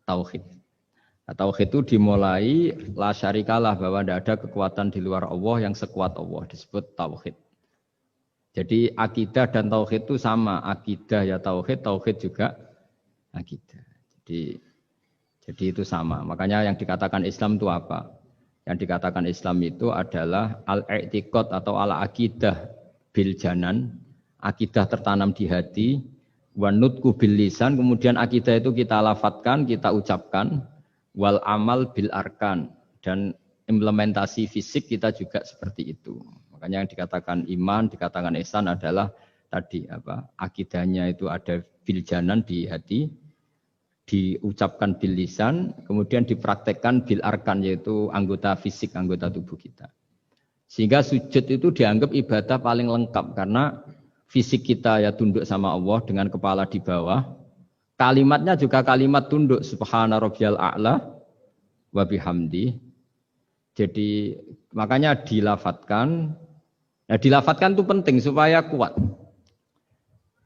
Tauhid. Nah, tauhid itu dimulai la syarikalah, bahwa tidak ada kekuatan di luar Allah yang sekuat Allah, disebut tauhid. Jadi akidah dan tauhid itu sama, akidah ya tauhid, tauhid juga akidah. Jadi itu sama. Makanya yang dikatakan Islam itu apa? Yang dikatakan Islam itu adalah al-i'tiqad atau al-aqidah bil janan, akidah tertanam di hati, wa nutqu bil lisan, kemudian akidah itu kita lafadzkan, kita ucapkan, wal amal bil arkan, dan implementasi fisik kita juga seperti itu. Makanya yang dikatakan iman, dikatakan ihsan adalah tadi apa? Akidahnya itu ada bil janan di hati, diucapkan bil lisan, kemudian dipraktekkan bil arkan, yaitu anggota fisik, anggota tubuh kita. Sehingga sujud itu dianggap ibadah paling lengkap karena fisik kita ya tunduk sama Allah dengan kepala di bawah. Kalimatnya juga kalimat tunduk, subhana rabbiyal a'la wa bihamdi. Jadi makanya dilafatkan. Nah, dilafatkan itu penting supaya kuat.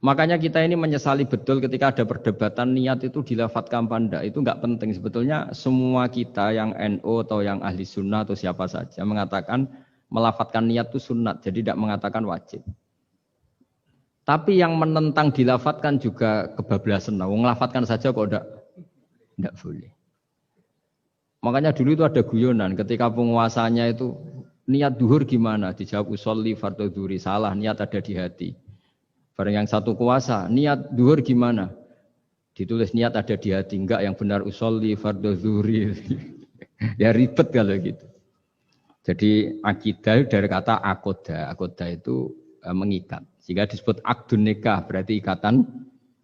Makanya kita ini menyesali betul ketika ada perdebatan niat itu dilafatkan apa enggak. Itu enggak penting. Sebetulnya semua kita yang NU atau yang ahli sunnah atau siapa saja mengatakan melafatkan niat itu sunat. Jadi tidak mengatakan wajib. Tapi yang menentang dilafatkan juga kebablasan. Nah, ngelafatkan saja kok enggak boleh. Makanya dulu itu ada guyonan ketika penguasanya itu niat duhur gimana? Dijawab usolli fardhu dhuhri, salah, niat ada di hati. Barang yang satu kuasa, niat duhur gimana? Ditulis niat ada di hati, enggak, yang benar usolli fardhu dhuhri. Ya ribet kalau gitu. Jadi akidah dari kata akoda. Akoda itu mengikat. Sehingga disebut akdun nikah, berarti ikatan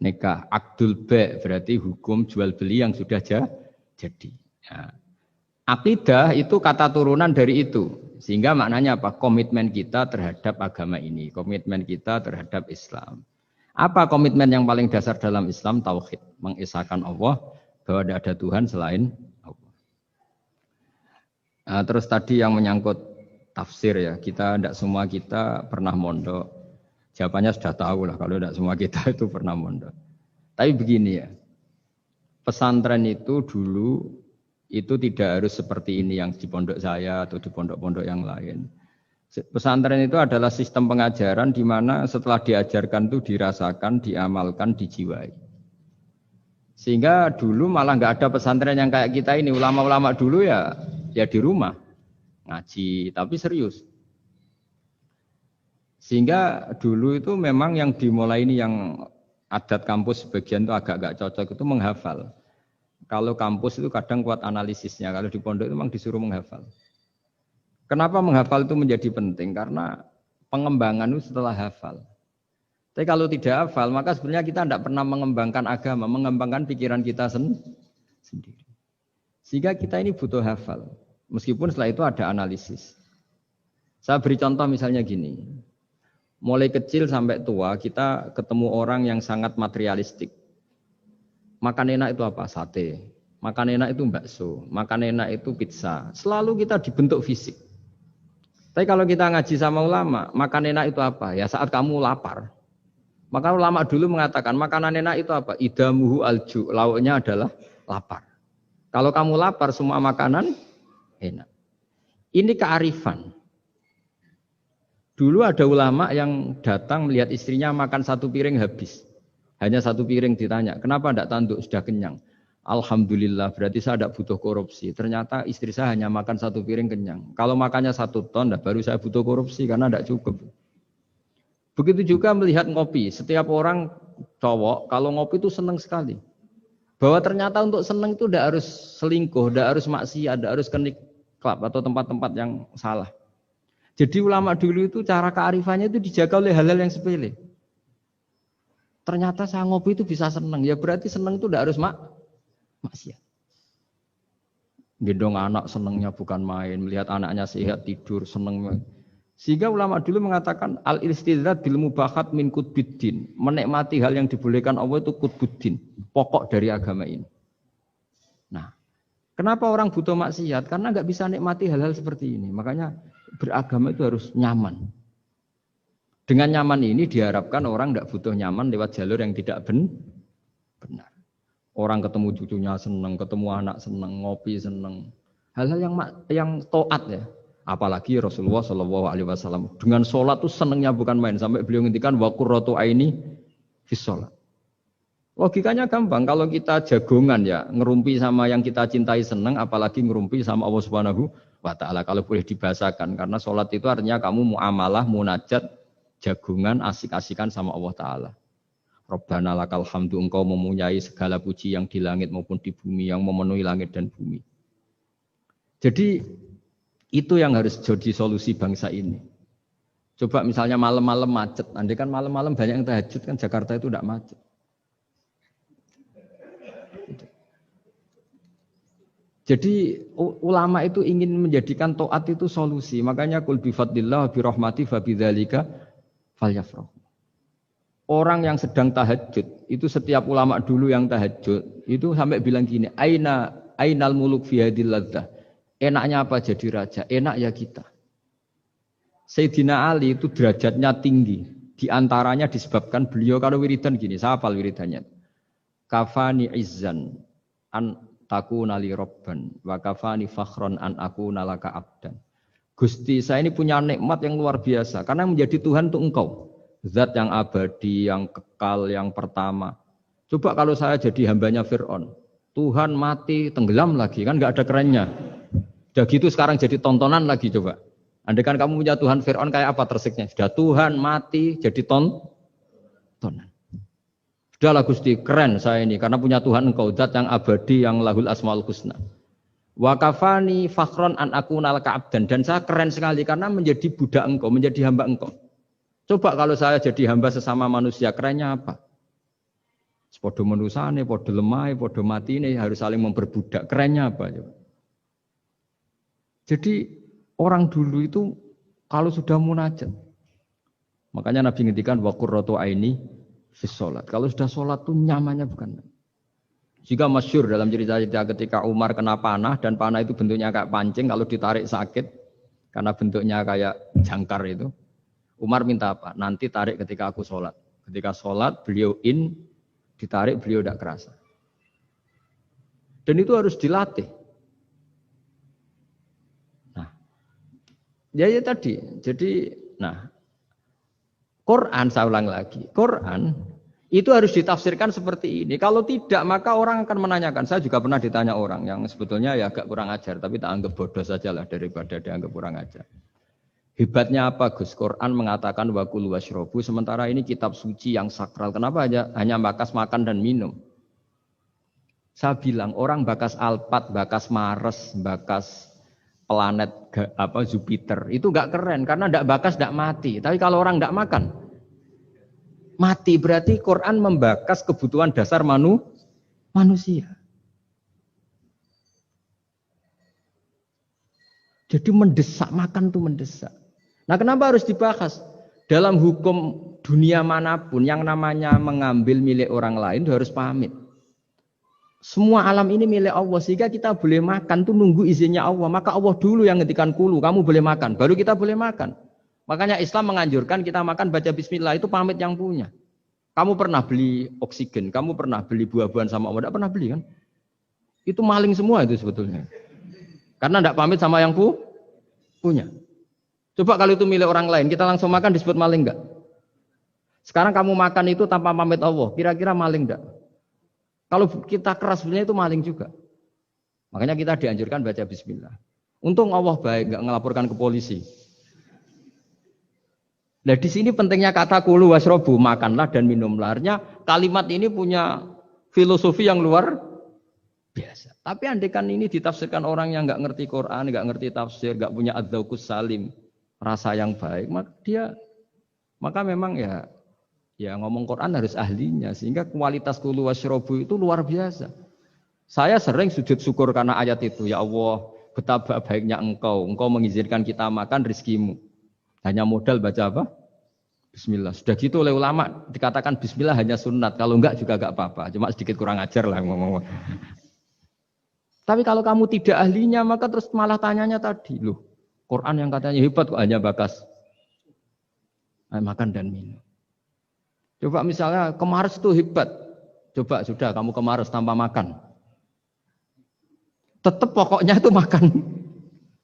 nikah. Akdul ba' berarti hukum jual beli yang sudah jadi. Ya. Akidah itu kata turunan dari itu. Sehingga maknanya apa? Komitmen kita terhadap agama ini. Komitmen kita terhadap Islam. Apa komitmen yang paling dasar dalam Islam? Tauhid. Mengesahkan Allah bahwa tidak ada Tuhan selain Allah. Nah, terus tadi yang menyangkut tafsir ya. Tidak semua kita pernah mondok. Jawabannya sudah tahu lah kalau tidak semua kita itu pernah mondok. Tapi begini ya. Pesantren itu dulu itu tidak harus seperti ini yang di pondok saya atau di pondok-pondok yang lain. Pesantren itu adalah sistem pengajaran di mana setelah diajarkan itu dirasakan, diamalkan, dijiwai. Sehingga dulu malah nggak ada pesantren yang kayak kita ini. Ulama-ulama dulu ya di rumah ngaji, tapi serius. Sehingga dulu itu memang yang dimulai ini yang adat kampus sebagian itu agak nggak cocok itu menghafal. Kalau kampus itu kadang kuat analisisnya, kalau di pondok itu memang disuruh menghafal. Kenapa menghafal itu menjadi penting? Karena pengembangan itu setelah hafal. Tapi kalau tidak hafal, maka sebenarnya kita tidak pernah mengembangkan agama, mengembangkan pikiran kita sendiri. Sehingga kita ini butuh hafal. Meskipun setelah itu ada analisis. Saya beri contoh misalnya gini. Mulai kecil sampai tua, kita ketemu orang yang sangat materialistik. Makan enak itu apa? Sate. Makan enak itu bakso. Makan enak itu pizza. Selalu kita dibentuk fisik. Tapi kalau kita ngaji sama ulama, makan enak itu apa? Ya saat kamu lapar. Maka ulama dulu mengatakan makanan enak itu apa? Idamuhu alju. Lauknya adalah lapar. Kalau kamu lapar, semua makanan enak. Ini kearifan. Dulu ada ulama yang datang melihat istrinya makan satu piring habis. Hanya satu piring ditanya, kenapa tidak tanduk, sudah kenyang? Alhamdulillah, berarti saya tidak butuh korupsi. Ternyata istri saya hanya makan satu piring kenyang. Kalau makannya 1 ton, baru saya butuh korupsi karena tidak cukup. Begitu juga melihat ngopi. Setiap orang cowok, kalau ngopi itu senang sekali. Bahwa ternyata untuk senang itu tidak harus selingkuh, tidak harus maksiat, tidak harus ke klub atau tempat-tempat yang salah. Jadi ulama dulu itu cara kearifannya itu dijaga oleh hal-hal yang sepele. Ternyata saya ngopi itu bisa senang. Ya berarti senang itu tidak harus maksiat. Gendong anak senengnya bukan main, melihat anaknya sehat tidur seneng. Sehingga ulama dulu mengatakan al-istidzat bil mubahat min qutbiddin. Menikmati hal yang dibolehkan Allah itu qutbuddin, pokok dari agama ini. Nah, kenapa orang butuh maksiat? Karena nggak bisa nikmati hal-hal seperti ini. Makanya beragama itu harus nyaman. Dengan nyaman ini diharapkan orang nggak butuh nyaman lewat jalur yang tidak benar. Orang ketemu cucunya seneng, ketemu anak seneng, ngopi seneng. Hal-hal yang taat ya. Apalagi Rasulullah Shallallahu Alaihi Wasallam dengan sholat tuh senengnya bukan main. Sampai beliau ngintikan wa qurratu aini fis sholat. Logikanya gampang. Kalau kita jagongan ya ngerumpi sama yang kita cintai seneng, apalagi ngerumpi sama Allah Subhanahu wa Ta'ala. Kalau boleh dibahasakan, karena sholat itu artinya kamu muamalah, munajat, jagungan, asik-asikan sama Allah Ta'ala. Rabbana lakal hamdu, engkau mempunyai segala puji yang di langit maupun di bumi, yang memenuhi langit dan bumi. Jadi itu yang harus jadi solusi bangsa ini. Coba misalnya malam-malam macet, andai kan malam-malam banyak yang tahajud kan Jakarta itu tidak macet. Jadi ulama itu ingin menjadikan taat itu solusi. Makanya kul bi fadlillah bi rahmati fa bidzalika falyafrahu. Orang yang sedang tahajud, itu setiap ulama dulu yang tahajud, itu sampai bilang gini, ainal muluk fi hadil ladzah. Enaknya apa jadi raja? Enak ya kita. Sayyidina Ali itu derajatnya tinggi. Di antaranya disebabkan beliau kalau wiridan gini, saya hafal wiridannya. Kafani izzan an takuna li robban wa kafani fakhron an akuna laka abdan. Gusti, saya ini punya nikmat yang luar biasa karena menjadi Tuhan untuk engkau. Zat yang abadi, yang kekal, yang pertama. Coba kalau saya jadi hambanya Fir'aun, Tuhan mati tenggelam lagi, kan nggak ada kerennya. Udah gitu sekarang jadi tontonan lagi coba. Andai kan kamu punya Tuhan Fir'aun kayak apa tersiknya? Sudah Tuhan mati jadi tontonan. Sudahlah Gusti, keren saya ini karena punya Tuhan engkau, zat yang abadi, yang lahul asmaul husna. Wa kafani fakhron an akuna laka abdan, dan saya keren sekali karena menjadi budak engkau, menjadi hamba engkau. Coba kalau saya jadi hamba sesama manusia, kerennya apa? Podo menusane, podo lemah, podo mati ini harus saling memperbudak. Kerennya apa? Coba? Jadi orang dulu itu kalau sudah munajat, makanya Nabi ngendikan wa qurratu aini fis sholat. Kalau sudah sholat tuh nyamannya bukan. Jika masyhur dalam cerita-cerita ketika Umar kena panah dan panah itu bentuknya kayak pancing, kalau ditarik sakit karena bentuknya kayak jangkar itu. Umar minta apa? Nanti tarik ketika aku sholat. Ketika sholat beliau ditarik beliau tidak kerasa. Dan itu harus dilatih. Nah, ya tadi. Jadi, Quran saya ulang lagi. Quran itu harus ditafsirkan seperti ini. Kalau tidak, maka orang akan menanyakan. Saya juga pernah ditanya orang yang sebetulnya ya agak kurang ajar, tapi tak anggap bodoh sajalah daripada dianggap kurang ajar. Hebatnya apa Gus? Quran mengatakan wa kulu washrobu, sementara ini kitab suci yang sakral. Kenapa hanya bakas makan dan minum? Saya bilang orang bakas Alphard, bakas Mars, bakas planet Jupiter itu enggak keren karena enggak bakas enggak mati. Tapi kalau orang enggak makan mati, berarti Quran membakas kebutuhan dasar manusia. Jadi mendesak, makan tuh mendesak. Nah, kenapa harus dibahas? Dalam hukum dunia manapun yang namanya mengambil milik orang lain itu harus pamit. Semua alam ini milik Allah, sehingga kita boleh makan tuh nunggu izinnya Allah. Maka Allah dulu yang ngendikan kulu, kamu boleh makan, baru kita boleh makan. Makanya Islam menganjurkan kita makan baca bismillah, itu pamit yang punya. Kamu pernah beli oksigen, kamu pernah beli buah-buahan sama Allah, tidak pernah beli kan? Itu maling semua itu sebetulnya. Karena tidak pamit sama yang punya. Coba kalau itu milik orang lain, kita langsung makan disebut maling enggak? Sekarang kamu makan itu tanpa pamit Allah, kira-kira maling enggak? Kalau kita keras sebenarnya itu maling juga. Makanya kita dianjurkan baca bismillah. Untung Allah baik, enggak ngelaporkan ke polisi. Nah di sini pentingnya kata kulu wasrobu, makanlah dan minumlah. Artinya kalimat ini punya filosofi yang luar biasa. Tapi andekan ini ditafsirkan orang yang enggak ngerti Quran, enggak ngerti tafsir, enggak punya adzauqus salim, rasa yang baik, maka memang ya ngomong Quran harus ahlinya, sehingga kualitas kulu wasrobu itu luar biasa. Saya sering sujud syukur karena ayat itu. Ya Allah, betapa baiknya Engkau mengizinkan kita makan rizkimu. Hanya modal baca apa? Bismillah. Sudah gitu oleh ulama dikatakan Bismillah hanya sunat. Kalau enggak juga enggak apa-apa. Cuma sedikit kurang ajar lah ngomong. Tapi kalau kamu tidak ahlinya maka terus malah tanyanya tadi. Loh, Quran yang katanya hebat kok hanya bakas makan dan minum. Coba misalnya kemarin itu hebat. Coba sudah kamu kemarin tanpa makan. Tetap pokoknya itu makan.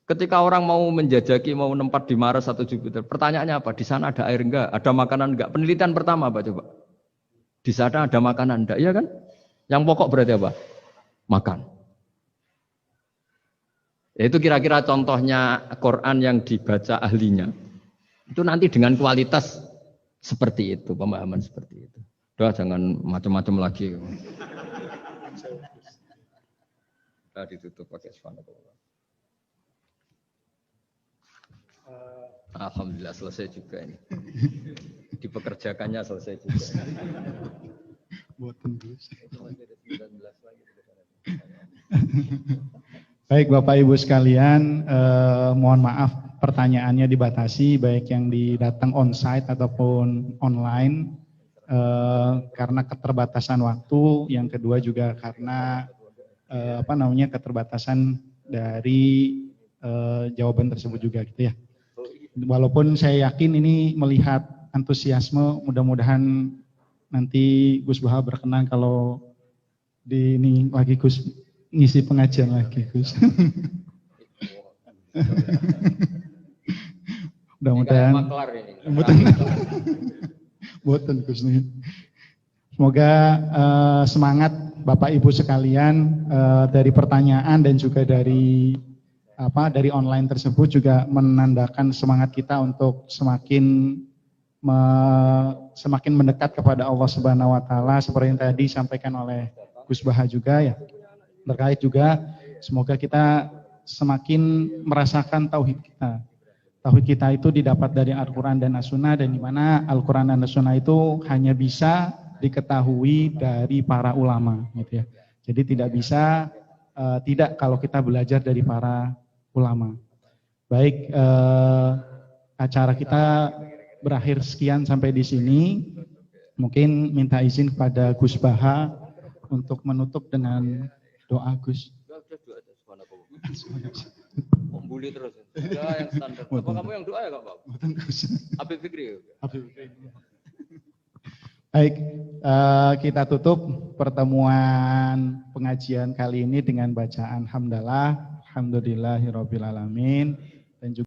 Ketika orang mau menjajaki, mau nempat di Mars atau Jupiter, pertanyaannya apa? Di sana ada air enggak? Ada makanan enggak? Penelitian pertama apa coba? Di sana ada makanan enggak? Iya kan? Yang pokok berarti apa? Makan. Itu kira-kira contohnya Quran yang dibaca ahlinya. Itu nanti dengan kualitas seperti itu, pemahaman seperti itu. Udah jangan macam-macam lagi. Kita ditutup pakai subhanallah. Alhamdulillah selesai juga ini. Dipekerjakannya selesai juga. Baik Bapak Ibu sekalian, mohon maaf pertanyaannya dibatasi baik yang datang on-site ataupun online karena keterbatasan waktu. Yang kedua juga karena keterbatasan dari jawaban tersebut juga gitu ya. Walaupun saya yakin ini melihat antusiasme, mudah-mudahan nanti Gus Baha berkenan kalau ini lagi Gus ngisi pengajian lagi Gus. Mudah-mudahan. Boten Gus nih. Semoga semangat Bapak Ibu sekalian dari pertanyaan dan juga dari online tersebut juga menandakan semangat kita untuk semakin mendekat kepada Allah Subhanahu wa taala seperti yang tadi disampaikan oleh Gus Baha juga ya. Terkait juga semoga kita semakin merasakan tauhid kita. Tauhid kita itu didapat dari Al-Qur'an dan As-Sunnah, dan di mana Al-Qur'an dan As-Sunnah itu hanya bisa diketahui dari para ulama gitu ya. Jadi tidak bisa tidak kalau kita belajar dari para ulama. Baik, acara kita berakhir sekian sampai di sini. Mungkin minta izin kepada Gus Baha untuk menutup dengan doa Gus. Membuli terus. Doa yang standar. Apa kamu yang doa ya Kak Pak? Habib Fikri. Baik, kita tutup pertemuan pengajian kali ini dengan bacaan hamdalah, alhamdulillahirabbil alamin, dan juga